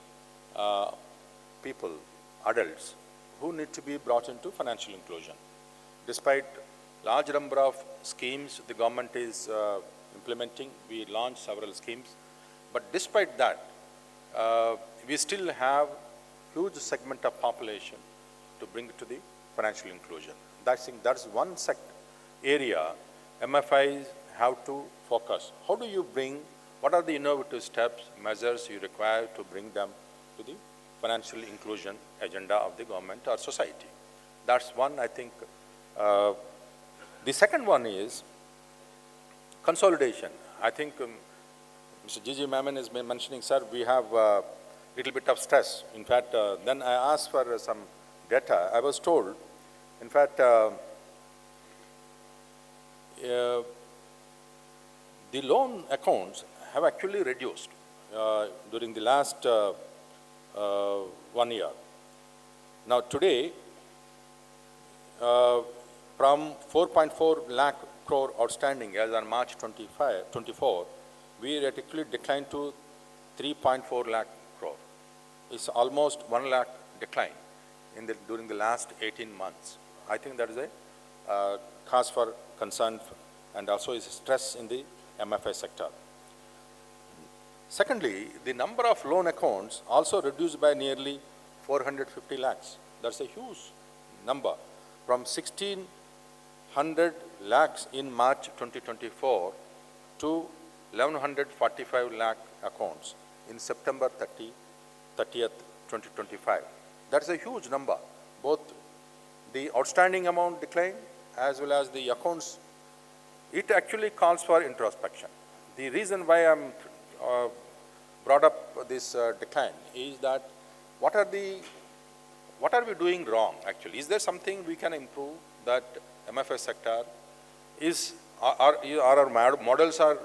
people, adults, who need to be brought into financial inclusion. Despite large number of schemes the government is implementing, we launched several schemes, but despite that, we still have huge segment of population to bring it to the financial inclusion. That's one area MFIs have to focus. How do you what are the innovative steps, measures you require to bring them to the financial inclusion agenda of the government or society? That's one, I think, The second one is consolidation. I think Mr. Jiji Mammen is mentioning, sir, we have a little bit of stress. In fact, then I asked for some data. I was told, in fact, the loan accounts have actually reduced during the last 1 year. Now today, from 4.4 lakh crore outstanding as on March 24, we actually declined to 3.4 lakh crore. It's almost 1 lakh decline during the last 18 months. I think that is a cause for concern and also is stress in the MFI sector. Secondly, the number of loan accounts also reduced by nearly 450 lakhs. That's a huge number. From 1,600 lakhs in March 2024 to 1,145 lakh accounts in September 30th, 2025. That's a huge number. Both the outstanding amount declined as well as the accounts. It actually calls for introspection. The reason why I'm brought up this decline is that what are we doing wrong actually? Is there something we can improve that MFI sector is, are our models are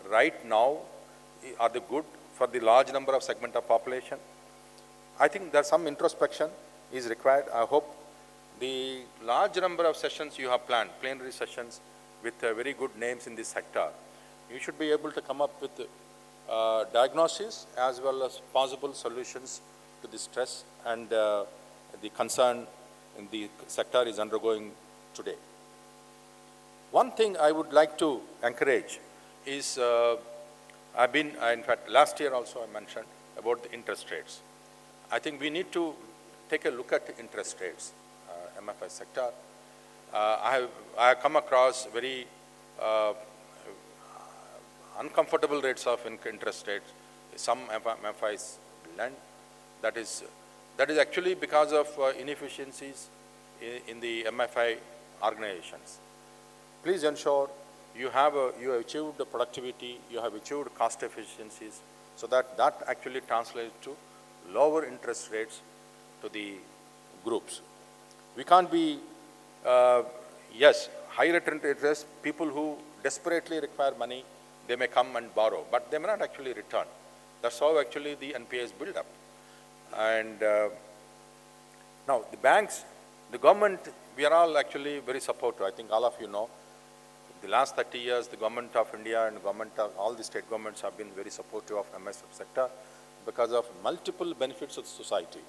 right now, are they good for the large number of segment of population? I think there's some introspection is required. I hope the large number of sessions you have planned, plenary sessions with very good names in this sector, you should be able to come up with diagnosis as well as possible solutions to the stress and the concern in the sector is undergoing today. One thing I would like to encourage is, in fact, last year also I mentioned about the interest rates. I think we need to take a look at the interest rates, MFI sector. I have come across very uncomfortable rates of interest rates. Some MFIs lend. That is actually because of inefficiencies in the MFI organizations. Please ensure you have achieved the productivity, you have achieved cost efficiencies, so that actually translates to lower interest rates to the groups. We can't be, yes, high return interest, people who desperately require money, they may come and borrow, but they may not actually return. That's how actually the NPAs build up. And now the banks, the government, we are all actually very supportive. I think all of you know, the last 30 years, the government of India and all the state governments have been very supportive of MSF sector because of multiple benefits of society.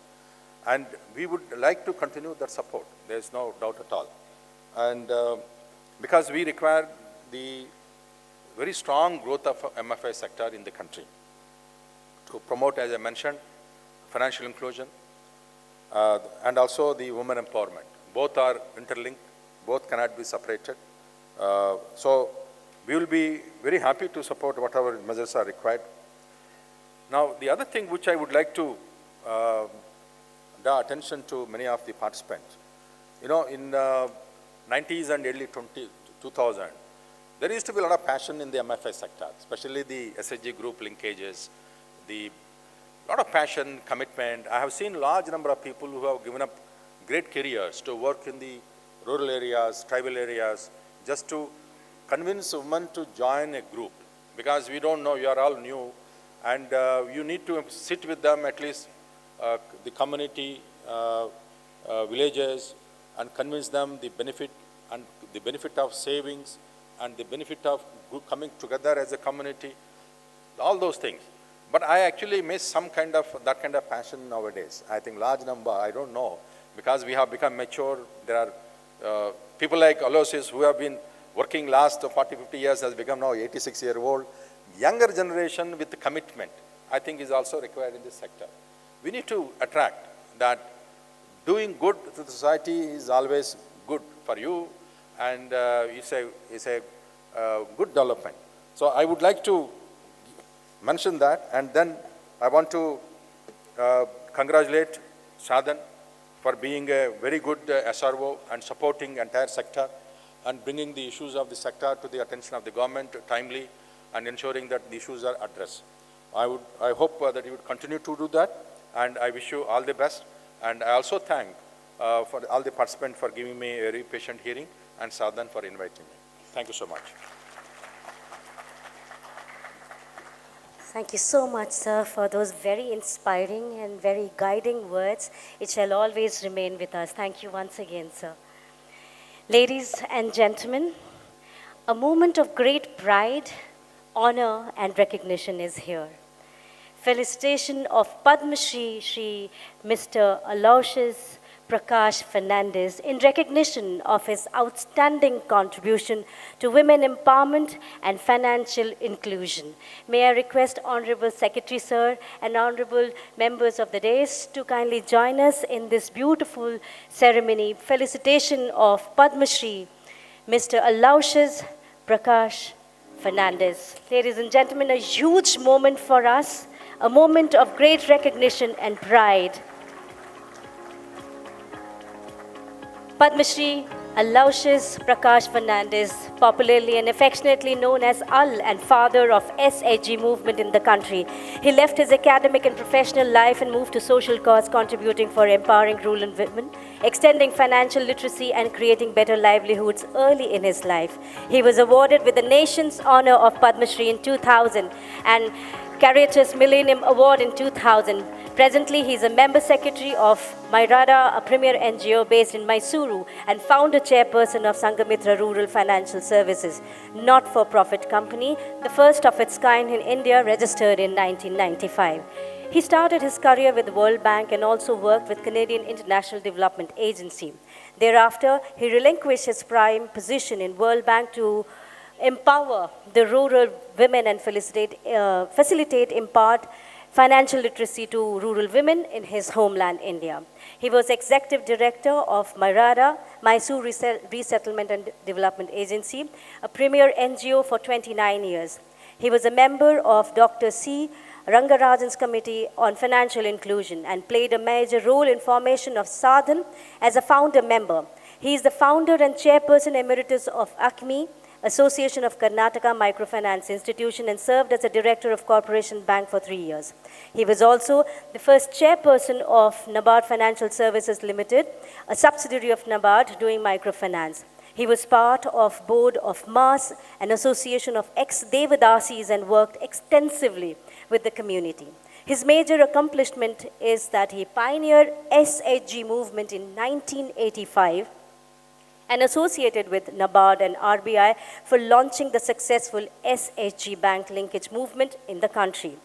And we would like to continue that support. There's no doubt at all. And because we require the very strong growth of MFI sector in the country to promote, as I mentioned, financial inclusion and also the women empowerment. Both are interlinked, both cannot be separated. So we will be very happy to support whatever measures are required. Now, the other thing which I would like to draw attention to many of the participants, you know, in 90s and early 2000, there used to be a lot of passion in the MFI sector, especially the SHG group linkages, the lot of passion, commitment. I have seen large number of people who have given up great careers to work in the rural areas, tribal areas, just to convince women to join a group, because we don't know, you are all new, and you need to sit with them at least, the community, villages, and convince them the benefit of savings and the benefit of coming together as a community, all those things. But I actually miss that kind of passion nowadays. I think large number, I don't know, because we have become mature. There are people like Aloysius who have been working last 40, 50 years, has become now 86-year-old. Younger generation with commitment, I think, is also required in this sector. We need to attract that doing good to the society is always good for you, and it's a good development. So I would like to mention that, and then I want to congratulate Sa-Dhan for being a very good SRO and supporting entire sector and bringing the issues of the sector to the attention of the government timely and ensuring that the issues are addressed. I hope that you would continue to do that, and I wish you all the best. And I also thank for all the participants for giving me a very patient hearing, and Sa-Dhan for inviting me. Thank you so much. Thank you so much, sir, for those very inspiring and very guiding words. It shall always remain with us. Thank you once again, sir. Ladies and gentlemen, a moment of great pride, honor, and recognition is here. Felicitation of Padma Shri Mr. Aloysius Prakash Fernandez in recognition of his outstanding contribution to women empowerment and financial inclusion. May I request Honorable Secretary Sir and Honorable members of the dais to kindly join us in this beautiful ceremony. Felicitation of Padma Shri Mr. Aloysius Prakash Fernandez. Ladies and gentlemen, a huge moment for us, a moment of great recognition and pride. Padma Shri Aloysius Prakash Fernandez, popularly and affectionately known as Al and father of SIDBI movement in the country. He left his academic and professional life and moved to social cause, contributing for empowering rural women, extending financial literacy and creating better livelihoods early in his life. He was awarded with the nation's honor of Padma Shri in 2000 and Caritas Millennium Award in 2000. Presently, he is a member secretary of Maddirala, a premier NGO based in Mysuru, and founder chairperson of Sangamitra Rural Financial Services, not-for-profit company, the first of its kind in India, registered in 1995. He started his career with the World Bank and also worked with Canadian International Development Agency. Thereafter, he relinquished his prime position in World Bank to empower the rural women and facilitate, impart financial literacy to rural women in his homeland, India. He was executive director of Maddirala, Mysore Resettlement and Development Agency, a premier NGO for 29 years. He was a member of Dr. C. Rangarajan's Committee on Financial Inclusion and played a major role in formation of Sa-Dhan as a founder member. He is the founder and chairperson emeritus of ACME, Association of Karnataka Microfinance Institution, and served as a director of Corporation Bank for 3 years. He was also the first chairperson of NABARD Financial Services Limited, a subsidiary of NABARD doing microfinance. He was part of board of MAS, an association of ex-Devadasis, and worked extensively with the community. His major accomplishment is that he pioneered SIDBI movement in 1985 and associated with NABARD and RBI for launching the successful SIDBI bank linkage movement in the country.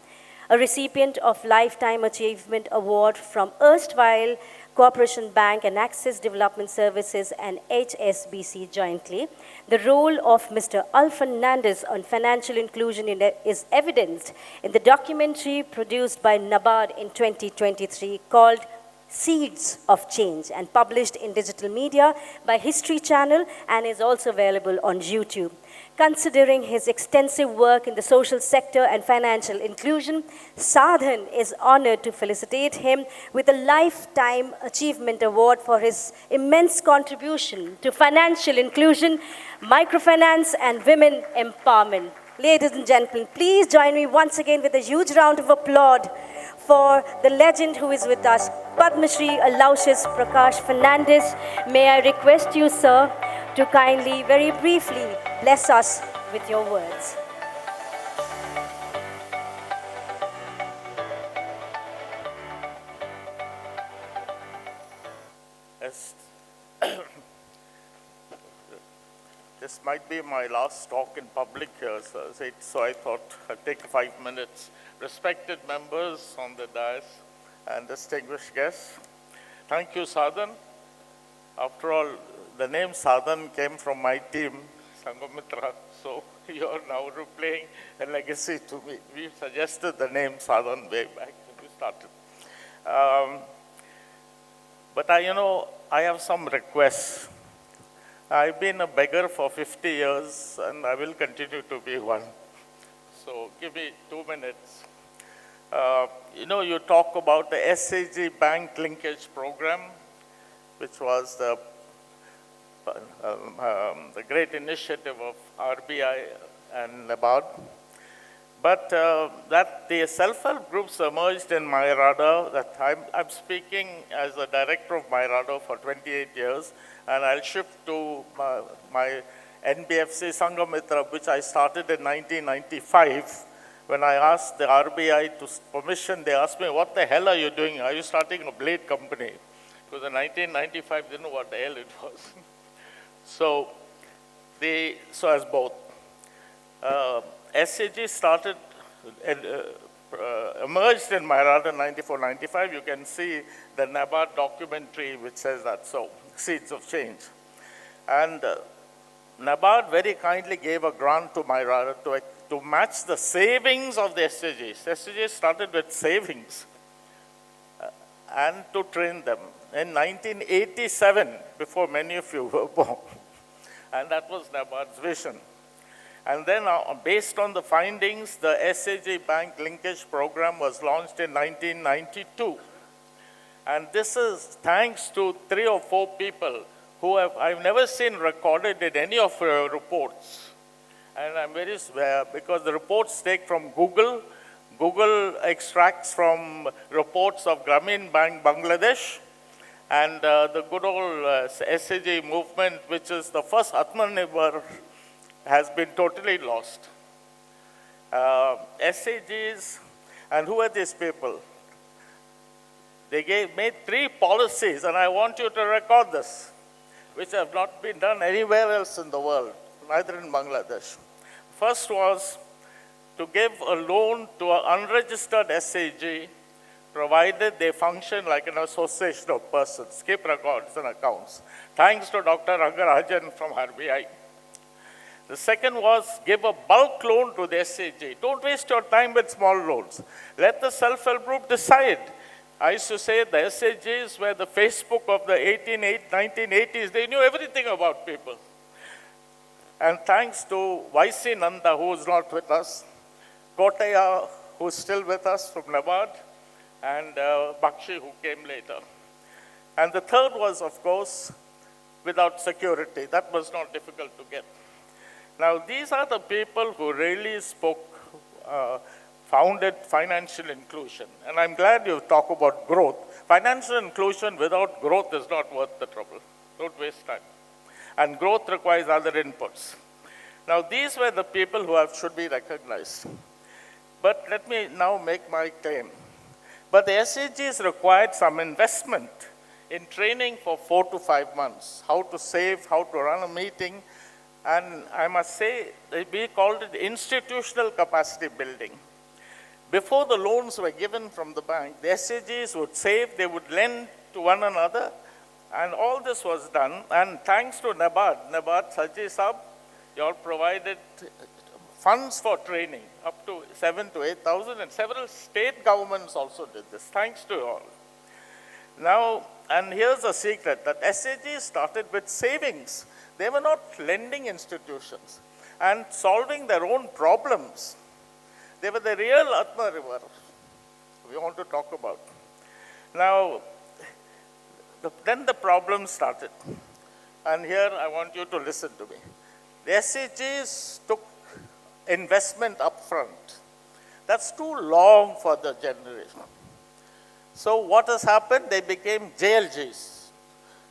A recipient of Lifetime Achievement Award from erstwhile Corporation Bank and Access Development Services and HSBC jointly, the role of Mr. Al Fernandez on financial inclusion is evidenced in the documentary produced by NABARD in 2023 called Seeds of Change and published in digital media by History Channel and is also available on YouTube. Considering his extensive work in the social sector and financial inclusion, Sa-Dhan is honored to felicitate him with a Lifetime Achievement Award for his immense contribution to financial inclusion, microfinance, and women empowerment. Ladies and gentlemen, please join me once again with a huge round of applause for the legend who is with us, Padma Shri Aloysius Prakash Fernandez. May I request you, sir, to kindly, very briefly, bless us with your words. Yes. This might be my last talk in public here, so I thought I'd take 5 minutes. Respected members on the dais and distinguished guests, thank you, Sa-Dhan. After all, the name Sa-Dhan came from my team, Sangamitra, so you're now replaying a legacy to me. We suggested the name Sa-Dhan way back when we started. But I have some requests. I've been a beggar for 50 years, and I will continue to be one. So give me 2 minutes. You talk about the SIDBI bank linkage program. which was the great initiative of RBI and NABARD. But that the self-help groups emerged in my radar, that I'm speaking as the director of my radar for 28 years, and I'll shift to my NBFC Sangamitra, which I started in 1995. When I asked the RBI to permission, they asked me, what the hell are you doing? Are you starting a blade company? Because in 1995, they didn't know what the hell it was. So as both. SAG started, emerged in my radar in 94-95. You can see the NABARD documentary which says that, so, Seeds of Change. And NABARD very kindly gave a grant to my radar to match the savings of the SAGs. SAGs started with savings and to train them. In 1987, before many of you were born, and that was NABARD's vision. And then based on the findings, the SAG Bank Linkage Program was launched in 1992. And this is thanks to 3 or 4 people who I've never seen recorded in any of your reports. And I'm very, because the reports take from Google. Google extracts from reports of Grameen Bank Bangladesh, and the good old SAG movement, which is the first Atmanirbhar, has been totally lost. SAGs, and who are these people? They made 3 policies, and I want you to record this, which have not been done anywhere else in the world, neither in Bangladesh. First was to give a loan to an unregistered SAG, provided they function like an association of persons, keep records and accounts. Thanks to Dr. Nagaraju from RBI. The second was give a bulk loan to the SAG. Don't waste your time with small loans. Let the self-help group decide. I used to say the SAGs were the Facebook of the 1980s. They knew everything about people. And thanks to YC Nanda, who is not with us, Kotaya, who is still with us from NABARD, and Bakshi, who came later. And the third was, of course, without security. That was not difficult to get. Now, these are the people who really founded financial inclusion. And I'm glad you talk about growth. Financial inclusion without growth is not worth the trouble. Don't waste time. And growth requires other inputs. Now, these were the people who should be recognized. But let me now make my claim. But the SAGs required some investment in training for 4 to 5 months, how to save, how to run a meeting. And I must say, we called it institutional capacity building. Before the loans were given from the bank, the SAGs would save, they would lend to one another, and all this was done. And thanks to NABARD, Shaji Sahab, you all provided funds for training, up to 7,000 to 8,000, and several state governments also did this. Thanks to you all. Now, and here's a secret, that SAGs started with savings. They were not lending institutions and solving their own problems. They were the real Atmanirbhar we want to talk about. Now, then the problem started. And here I want you to listen to me. The SAGs took investment up front. That's too long for the generation. So what has happened? They became JLGs,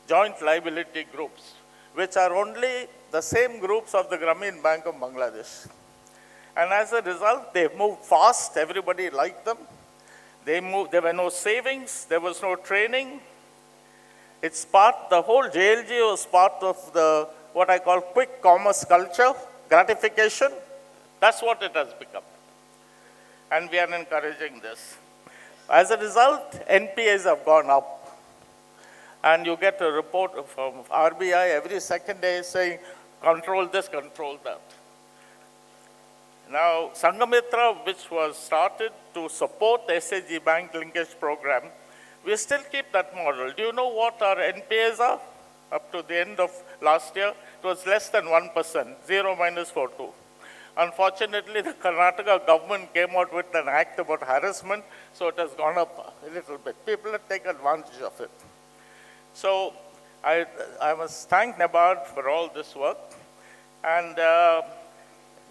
joint liability groups, which are only the same groups of the Grameen Bank of Bangladesh. And as a result, they moved fast. Everybody liked them. There were no savings. There was no training. The whole JLG was part of the, what I call quick commerce culture, gratification. That's what it has become. And we are encouraging this. As a result, NPAs have gone up. And you get a report from RBI every second day saying, control this, control that. Now, Sangamitra, which was started to support the SAG Bank Linkage Program, we still keep that model. Do you know what our NPAs are? Up to the end of last year, it was less than 1%, 0 minus 42. Unfortunately, the Karnataka government came out with an act about harassment, so it has gone up a little bit. People have taken advantage of it. So I must thank NABARD for all this work. And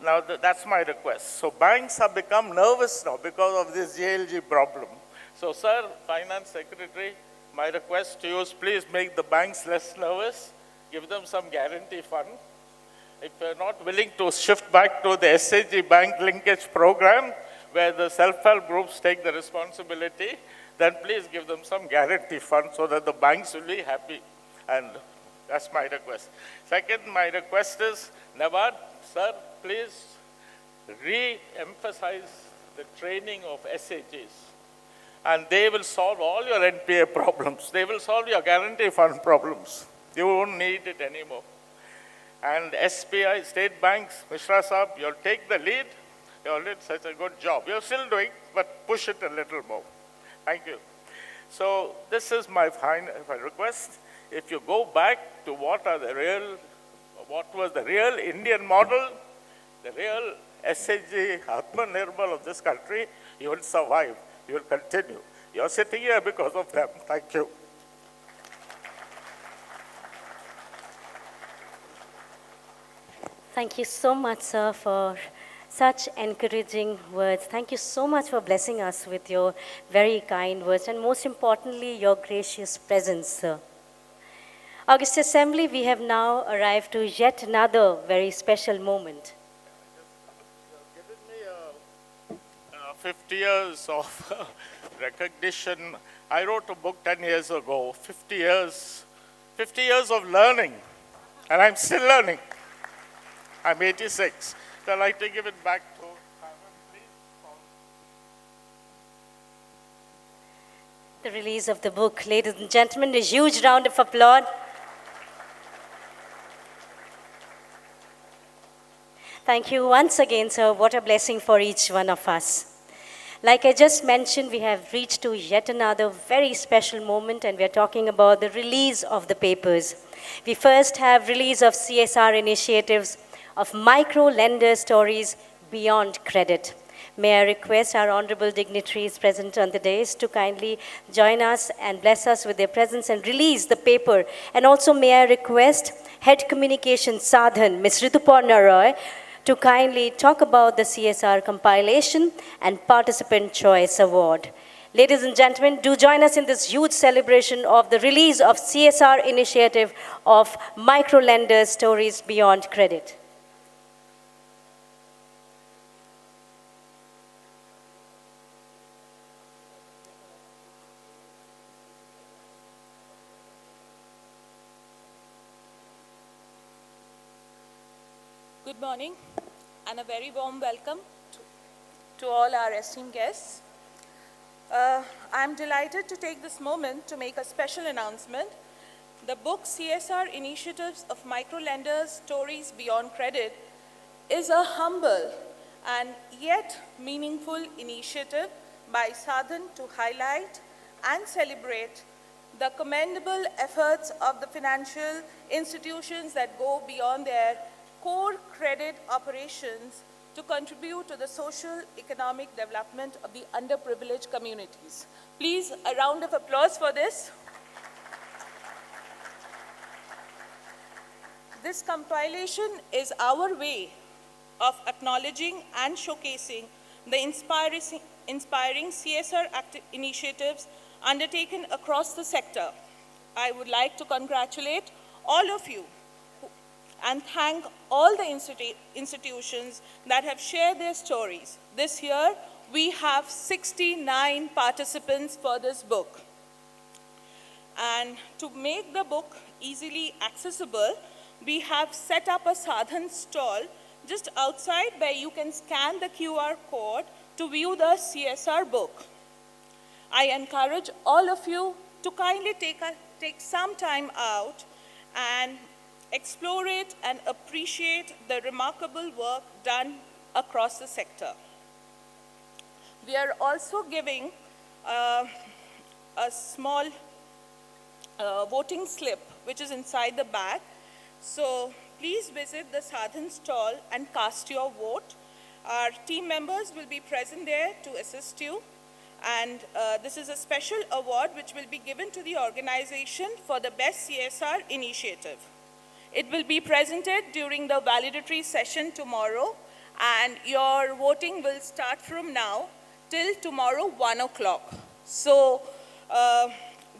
now that's my request. So banks have become nervous now because of this JLG problem. So sir, Finance Secretary, my request to you is please make the banks less nervous, give them some guarantee fund. If you're not willing to shift back to the SAG bank linkage program, where the self-help groups take the responsibility, then please give them some guarantee fund so that the banks will be happy. And that's my request. Second, my request is, NABARD, sir, please re-emphasize the training of SAGs. And they will solve all your NPA problems. They will solve your guarantee fund problems. You won't need it anymore. And SBI, state banks, Mishra Saab, you'll take the lead. You did such a good job. You're still doing, but push it a little more. Thank you. So this is my final request. If you go back to what was the real Indian model, the real SAG Atmanirbhar of this country, you will survive. You will continue. You're sitting here because of them. Thank you. Thank you so much, sir, for such encouraging words. Thank you so much for blessing us with your very kind words, and most importantly, your gracious presence, sir. August Assembly, we have now arrived to yet another very special moment. Given me 50 years of recognition. I wrote a book 10 years ago, 50 years of learning, and I'm still learning. I'm 86. So I'd like to give it back to Mammen, please. The release of the book, ladies and gentlemen, a huge round of applause. Thank you once again, sir. What a blessing for each one of us. Like I just mentioned, we have reached to yet another very special moment, and we are talking about the release of the papers. We first have release of CSR initiatives of micro-lender stories beyond credit. May I request our honorable dignitaries present on the dais to kindly join us and bless us with their presence and release the paper. And also may I request Head Communication Sa-Dhan, Ms. Rituparna Roy, to kindly talk about the CSR compilation and Participant Choice Award. Ladies and gentlemen, do join us in this huge celebration of the release of CSR initiative of micro-lender stories beyond credit. Good morning and a very warm welcome to all our esteemed guests. I'm delighted to take this moment to make a special announcement. The book CSR Initiatives of Microlenders Stories Beyond Credit is a humble and yet meaningful initiative by Sa-Dhan to highlight and celebrate the commendable efforts of the financial institutions that go beyond their core credit operations to contribute to the social economic development of the underprivileged communities. Please, a round of applause for this. This compilation is our way of acknowledging and showcasing the inspiring CSR initiatives undertaken across the sector. I would like to congratulate all of you and thank all the institutions that have shared their stories. This year, we have 69 participants for this book. And to make the book easily accessible, we have set up a Sa-Dhan stall just outside where you can scan the QR code to view the CSR book. I encourage all of you to kindly take some time out and explore it and appreciate the remarkable work done across the sector. We are also giving a small voting slip which is inside the bag. So please visit the Sa-Dhan stall and cast your vote. Our team members will be present there to assist you. And this is a special award which will be given to the organization for the best CSR initiative. It will be presented during the validatory session tomorrow, and your voting will start from now till tomorrow 1 o'clock. So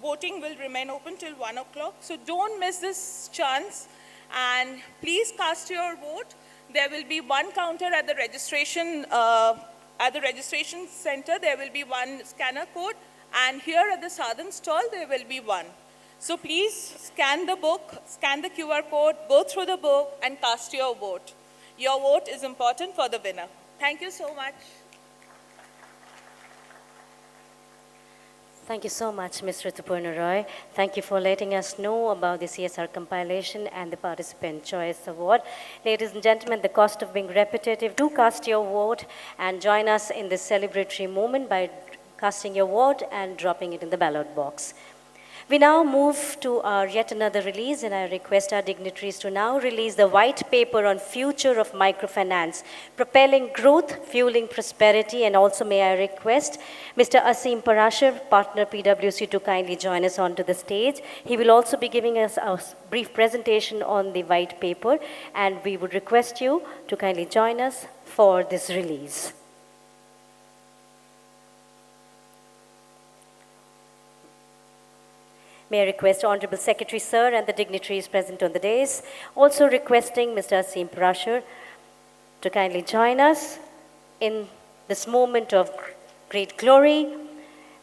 voting will remain open till 1 o'clock. So don't miss this chance, and please cast your vote. There will be one counter at the registration center. There will be one scanner code, and here at the Sa-Dhan stall there will be one. So please scan the book, scan the QR code, go through the book and cast your vote. Your vote is important for the winner. Thank you so much. Thank you so much, Ms. Ritupurna Roy. Thank you for letting us know about the CSR compilation and the Participant Choice Award. Ladies and gentlemen, the cost of being repetitive, do cast your vote and join us in this celebratory moment by casting your vote and dropping it in the ballot box. We now move to our yet another release, and I request our dignitaries to now release the white paper on future of microfinance, propelling growth, fueling prosperity, and also may I request Mr. Asim Parashar, partner PwC, to kindly join us onto the stage. He will also be giving us a brief presentation on the white paper, and we would request you to kindly join us for this release. May I request Honorable Secretary Sir and the dignitaries present on the dais, also requesting Mr. Asim Parashar to kindly join us in this moment of great glory,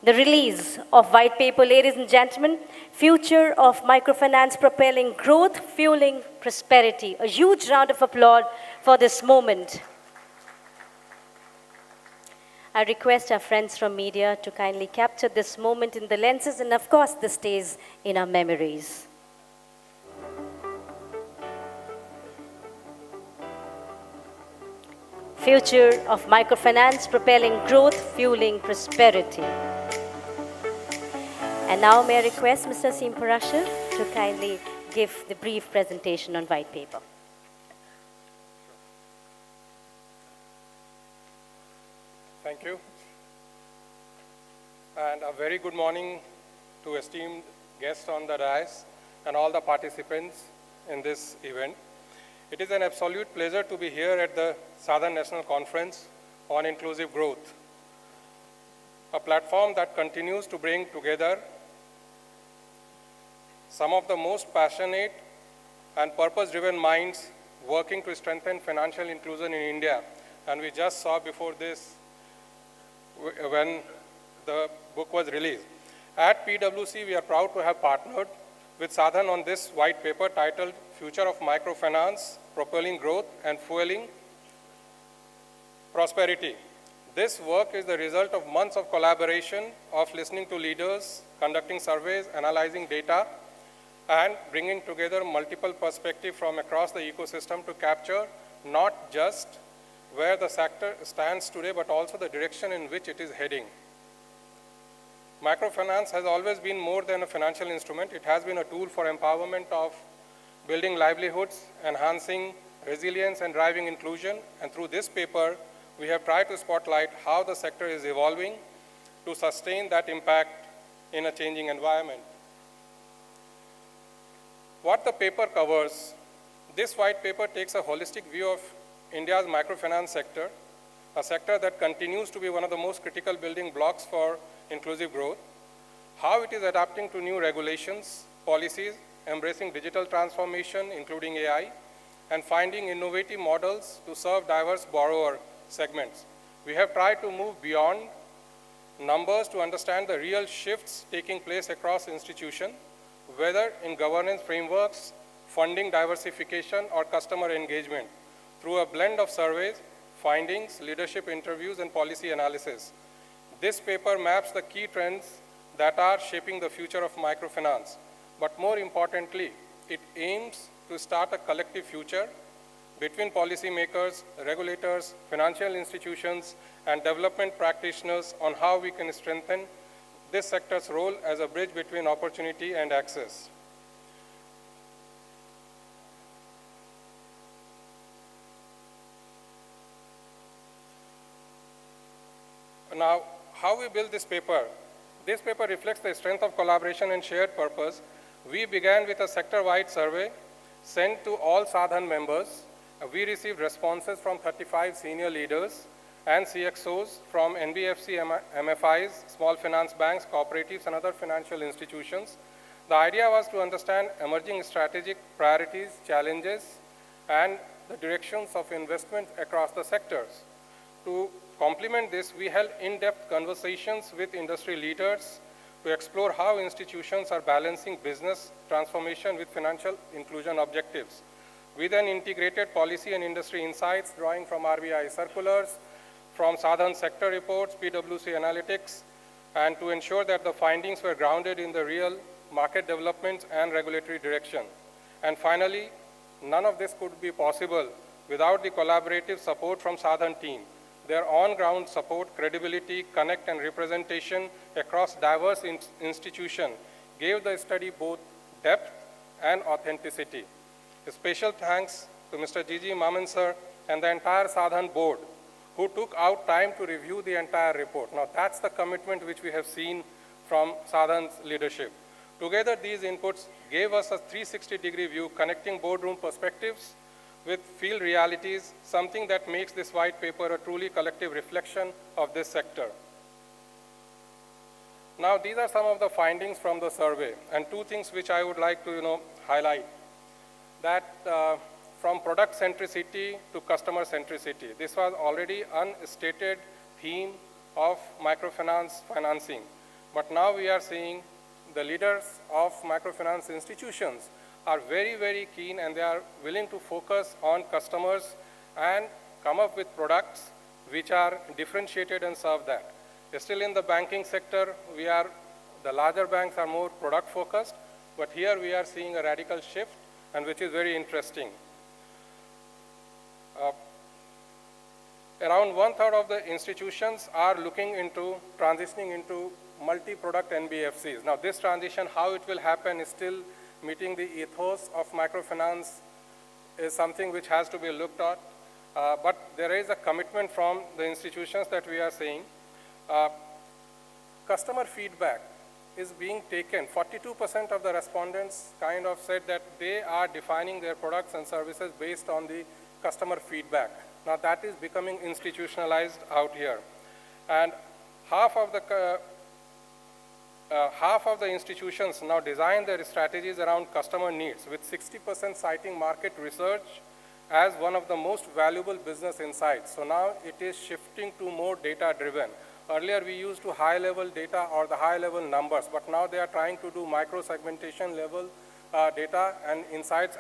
the release of white paper, ladies and gentlemen, future of microfinance propelling growth, fueling prosperity. A huge round of applause for this moment. I request our friends from media to kindly capture this moment in the lenses, and of course this stays in our memories. Future of microfinance propelling growth, fueling prosperity. And now may I request Mr. Asim Parashar to kindly give the brief presentation on white paper. Thank you. And a very good morning to esteemed guests on the dais and all the participants in this event. It is an absolute pleasure to be here at the Sa-Dhan National Conference on Inclusive Growth, a platform that continues to bring together some of the most passionate and purpose-driven minds working to strengthen financial inclusion in India. And we just saw before this when the book was released. At PwC, we are proud to have partnered with Sa-Dhan on this white paper titled Future of Microfinance, Propelling Growth and Fueling Prosperity. This work is the result of months of collaboration, of listening to leaders, conducting surveys, analyzing data, and bringing together multiple perspectives from across the ecosystem to capture not just where the sector stands today, but also the direction in which it is heading. Microfinance has always been more than a financial instrument. It has been a tool for empowerment of building livelihoods, enhancing resilience, and driving inclusion. And through this paper, we have tried to spotlight how the sector is evolving to sustain that impact in a changing environment. What the paper covers, this white paper takes a holistic view of India's microfinance sector, a sector that continues to be one of the most critical building blocks for inclusive growth, how it is adapting to new regulations, policies, embracing digital transformation, including AI, and finding innovative models to serve diverse borrower segments. We have tried to move beyond numbers to understand the real shifts taking place across institutions, whether in governance frameworks, funding diversification, or customer engagement, through a blend of surveys, findings, leadership interviews, and policy analysis. This paper maps the key trends that are shaping the future of microfinance. But more importantly, it aims to start a collective future between policymakers, regulators, financial institutions, and development practitioners on how we can strengthen this sector's role as a bridge between opportunity and access. Now, how we built this paper. This paper reflects the strength of collaboration and shared purpose. We began with a sector-wide survey sent to all Sa-Dhan members. We received responses from 35 senior leaders and CXOs from NBFC, MFIs, small finance banks, cooperatives, and other financial institutions. The idea was to understand emerging strategic priorities, challenges, and the directions of investment across the sectors. To complement this, we held in-depth conversations with industry leaders to explore how institutions are balancing business transformation with financial inclusion objectives. We then integrated policy and industry insights drawing from RBI circulars, from Sa-Dhan sector reports, PwC analytics, and to ensure that the findings were grounded in the real market developments and regulatory direction. And finally, none of this could be possible without the collaborative support from Sa-Dhan team. Their on-ground support, credibility, connect, and representation across diverse institutions gave the study both depth and authenticity. A special thanks to Mr. Jiji, Mammen sir, and the entire Sa-Dhan board who took out time to review the entire report. Now that's the commitment which we have seen from Sa-Dhan's leadership. Together, these inputs gave us a 360-degree view connecting boardroom perspectives with field realities, something that makes this white paper a truly collective reflection of this sector. Now, these are some of the findings from the survey, and two things which I would like to highlight. That from product centricity to customer centricity, this was already unstated theme of microfinance financing. But now we are seeing the leaders of microfinance institutions are very, very keen, and they are willing to focus on customers and come up with products which are differentiated and serve that. Still in the banking sector, the larger banks are more product focused, but here we are seeing a radical shift, and which is very interesting. Around 1/3 of the institutions are looking into transitioning into multi-product NBFCs. Now this transition, how it will happen is still meeting the ethos of microfinance is something which has to be looked at. But there is a commitment from the institutions that we are seeing. Customer feedback is being taken. 42% of the respondents kind of said that they are defining their products and services based on the customer feedback. Now that is becoming institutionalized out here. And half of the institutions now design their strategies around customer needs, with 60% citing market research as one of the most valuable business insights. So now it is shifting to more data-driven. Earlier we used to high-level data or the high-level numbers, but now they are trying to do micro-segmentation level data and insights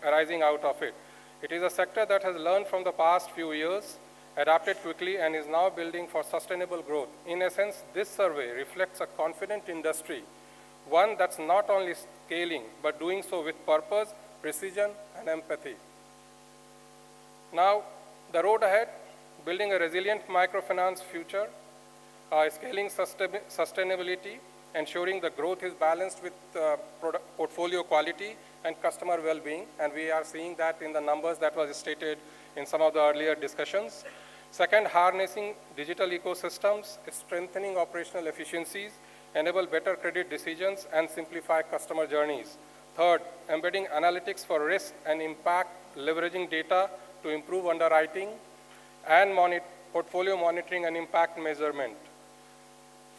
arising out of it. It is a sector that has learned from the past few years, adapted quickly, and is now building for sustainable growth. In essence, this survey reflects a confident industry, one that's not only scaling, but doing so with purpose, precision, and empathy. Now, the road ahead, building a resilient microfinance future, scaling sustainability, ensuring the growth is balanced with portfolio quality and customer well-being, and we are seeing that in the numbers that was stated in some of the earlier discussions. Second, harnessing digital ecosystems, strengthening operational efficiencies, enable better credit decisions, and simplify customer journeys. Third, embedding analytics for risk and impact, leveraging data to improve underwriting and portfolio monitoring and impact measurement.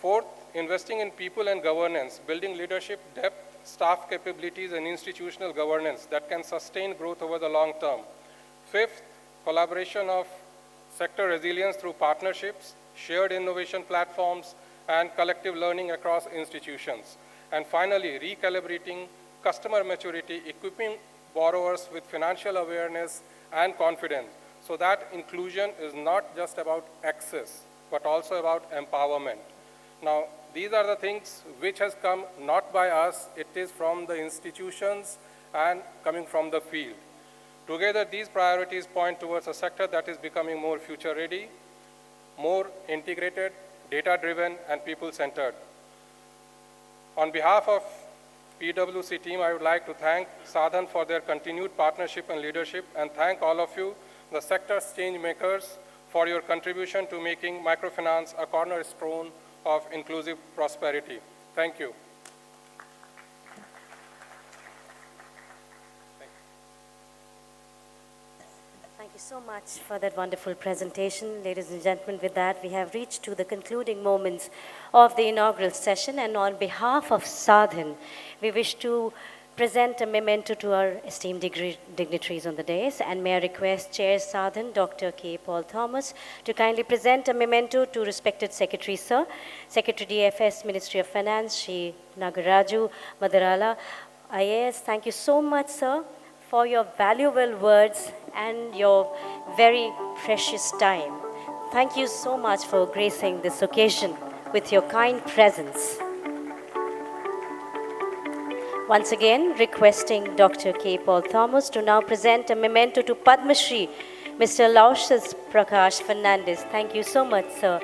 Fourth, investing in people and governance, building leadership depth, staff capabilities, and institutional governance that can sustain growth over the long term. Fifth, collaboration of sector resilience through partnerships, shared innovation platforms, and collective learning across institutions. And finally, recalibrating customer maturity, equipping borrowers with financial awareness and confidence, so that inclusion is not just about access, but also about empowerment. Now, these are the things which has come not by us, it is from the institutions and coming from the field. Together, these priorities point towards a sector that is becoming more future-ready, more integrated, data-driven, and people-centered. On behalf of PwC team, I would like to thank Sa-Dhan for their continued partnership and leadership, and thank all of you, the sector's change makers, for your contribution to making microfinance a cornerstone of inclusive prosperity. Thank you. Thank you so much for that wonderful presentation. Ladies and gentlemen, with that, we have reached to the concluding moments of the inaugural session, and on behalf of Sa-Dhan, we wish to present a memento to our esteemed dignitaries on the dais, and may I request Chair Sa-Dhan, Dr. K. Paul Thomas, to kindly present a memento to respected Secretary Sir, Secretary DFS, Ministry of Finance, Shri Nagaraju, Maddirala, IAS. Thank you so much, sir, for your valuable words and your very precious time. Thank you so much for gracing this occasion with your kind presence. Once again, requesting Dr. K. Paul Thomas to now present a memento to Padma Shri, Mr. Aloysius Prakash Fernandez. Thank you so much, sir.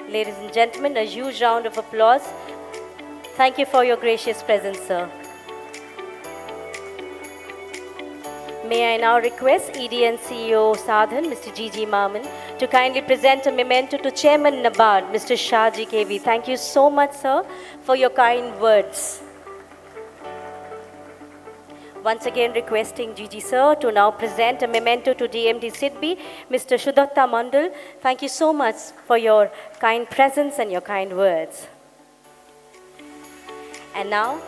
Ladies and gentlemen, a huge round of applause. Thank you for your gracious presence, sir. May I now request ED and CEO Sa-Dhan, Mr. Jiji Mammen, to kindly present a memento to Chairman NABARD, Mr. Shaji KV. Thank you so much, sir, for your kind words. Once again, requesting Jiji sir to now present a memento to DMD SIDBI, Mr. Sudatta Mandal. Thank you so much for your kind presence and your kind words. And now,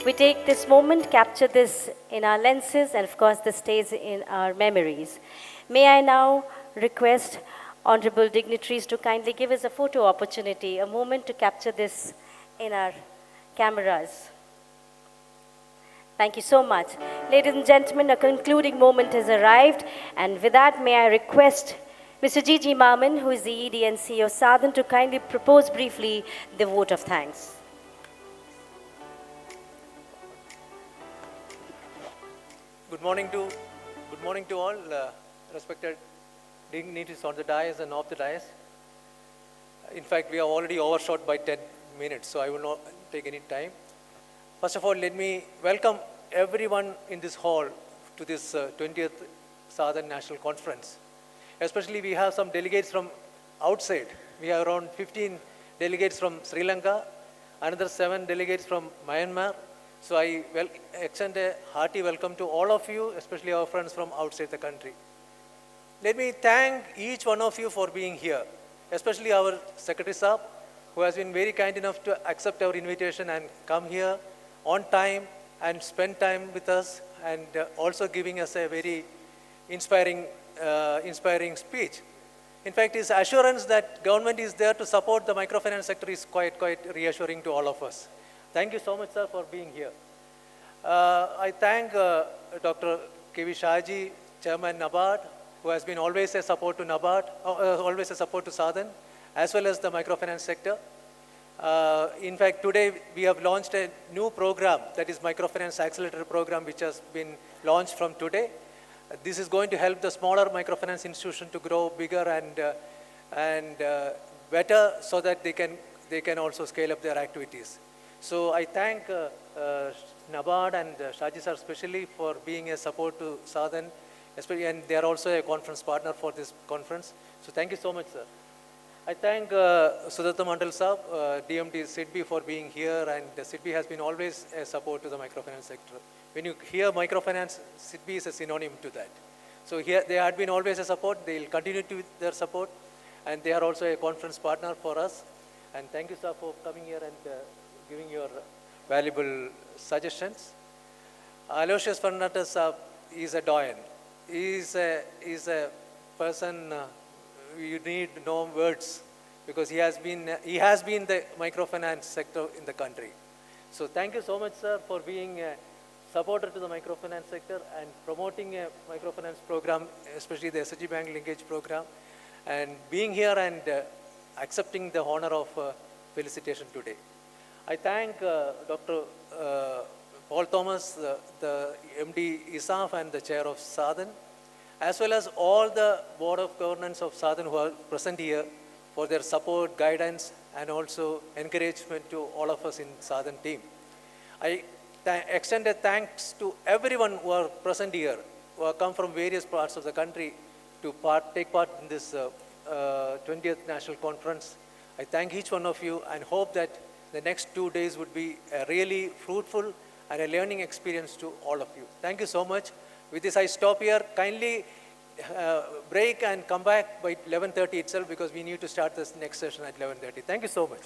we take this moment, capture this in our lenses, and of course, this stays in our memories. May I now request honorable dignitaries to kindly give us a photo opportunity, a moment to capture this in our cameras. Thank you so much. Ladies and gentlemen, a concluding moment has arrived, and with that, may I request Mr. Jiji Mammen, who is the ED and CEO of Sa-Dhan, to kindly propose briefly the vote of thanks. Good morning to all respected dignitaries on the dais and off the dais. In fact, we are already overshot by 10 minutes, so I will not take any time. First of all, let me welcome everyone in this hall to this 20th Sa-Dhan National Conference. Especially, we have some delegates from outside. We have around 15 delegates from Sri Lanka, another 7 delegates from Myanmar. So I extend a hearty welcome to all of you, especially our friends from outside the country. Let me thank each one of you for being here, especially our Secretary Saab, who has been very kind enough to accept our invitation and come here on time and spend time with us, and also giving us a very inspiring speech. In fact, his assurance that government is there to support the microfinance sector is quite reassuring to all of us. Thank you so much, sir, for being here. I thank Dr. K.V. Shaji, Chairman NABARD, who has been always a support to NABARD, always a support to Sa-Dhan, as well as the microfinance sector. In fact, today we have launched a new program, that is Microfinance Accelerator Program, which has been launched from today. This is going to help the smaller microfinance institution to grow bigger and better, so that they can also scale up their activities. So I thank NABARD and Shaji sir especially for being a support to Sa-Dhan, especially, and they are also a conference partner for this conference. So thank you so much, sir. I thank Sudatta Mandal Saab, DMD SIDBI, for being here, and SIDBI has been always a support to the microfinance sector. When you hear microfinance, SIDBI is a synonym to that. So here they had been always a support, they will continue to their support, and they are also a conference partner for us. And thank you, sir, for coming here and giving your valuable suggestions. Aloysius Fernandez is a doyen. He is a person you need no words, because he has been the microfinance sector in the country. So thank you so much, sir, for being a supporter to the microfinance sector and promoting a microfinance program, especially the SG Bank linkage program, and being here and accepting the honor of felicitation today. I thank Dr. Paul Thomas, the MD ESAF and the chair of Sa-Dhan, as well as all the board of governance of Sa-Dhan who are present here for their support, guidance, and also encouragement to all of us in Sa-Dhan team. I extend a thanks to everyone who are present here, who have come from various parts of the country to take part in this 20th National Conference. I thank each one of you and hope that the next 2 days would be a really fruitful and a learning experience to all of you. Thank you so much. With this, I stop here. Kindly break and come back by 11:30 itself because we need to start this next session at 11:30. Thank you so much.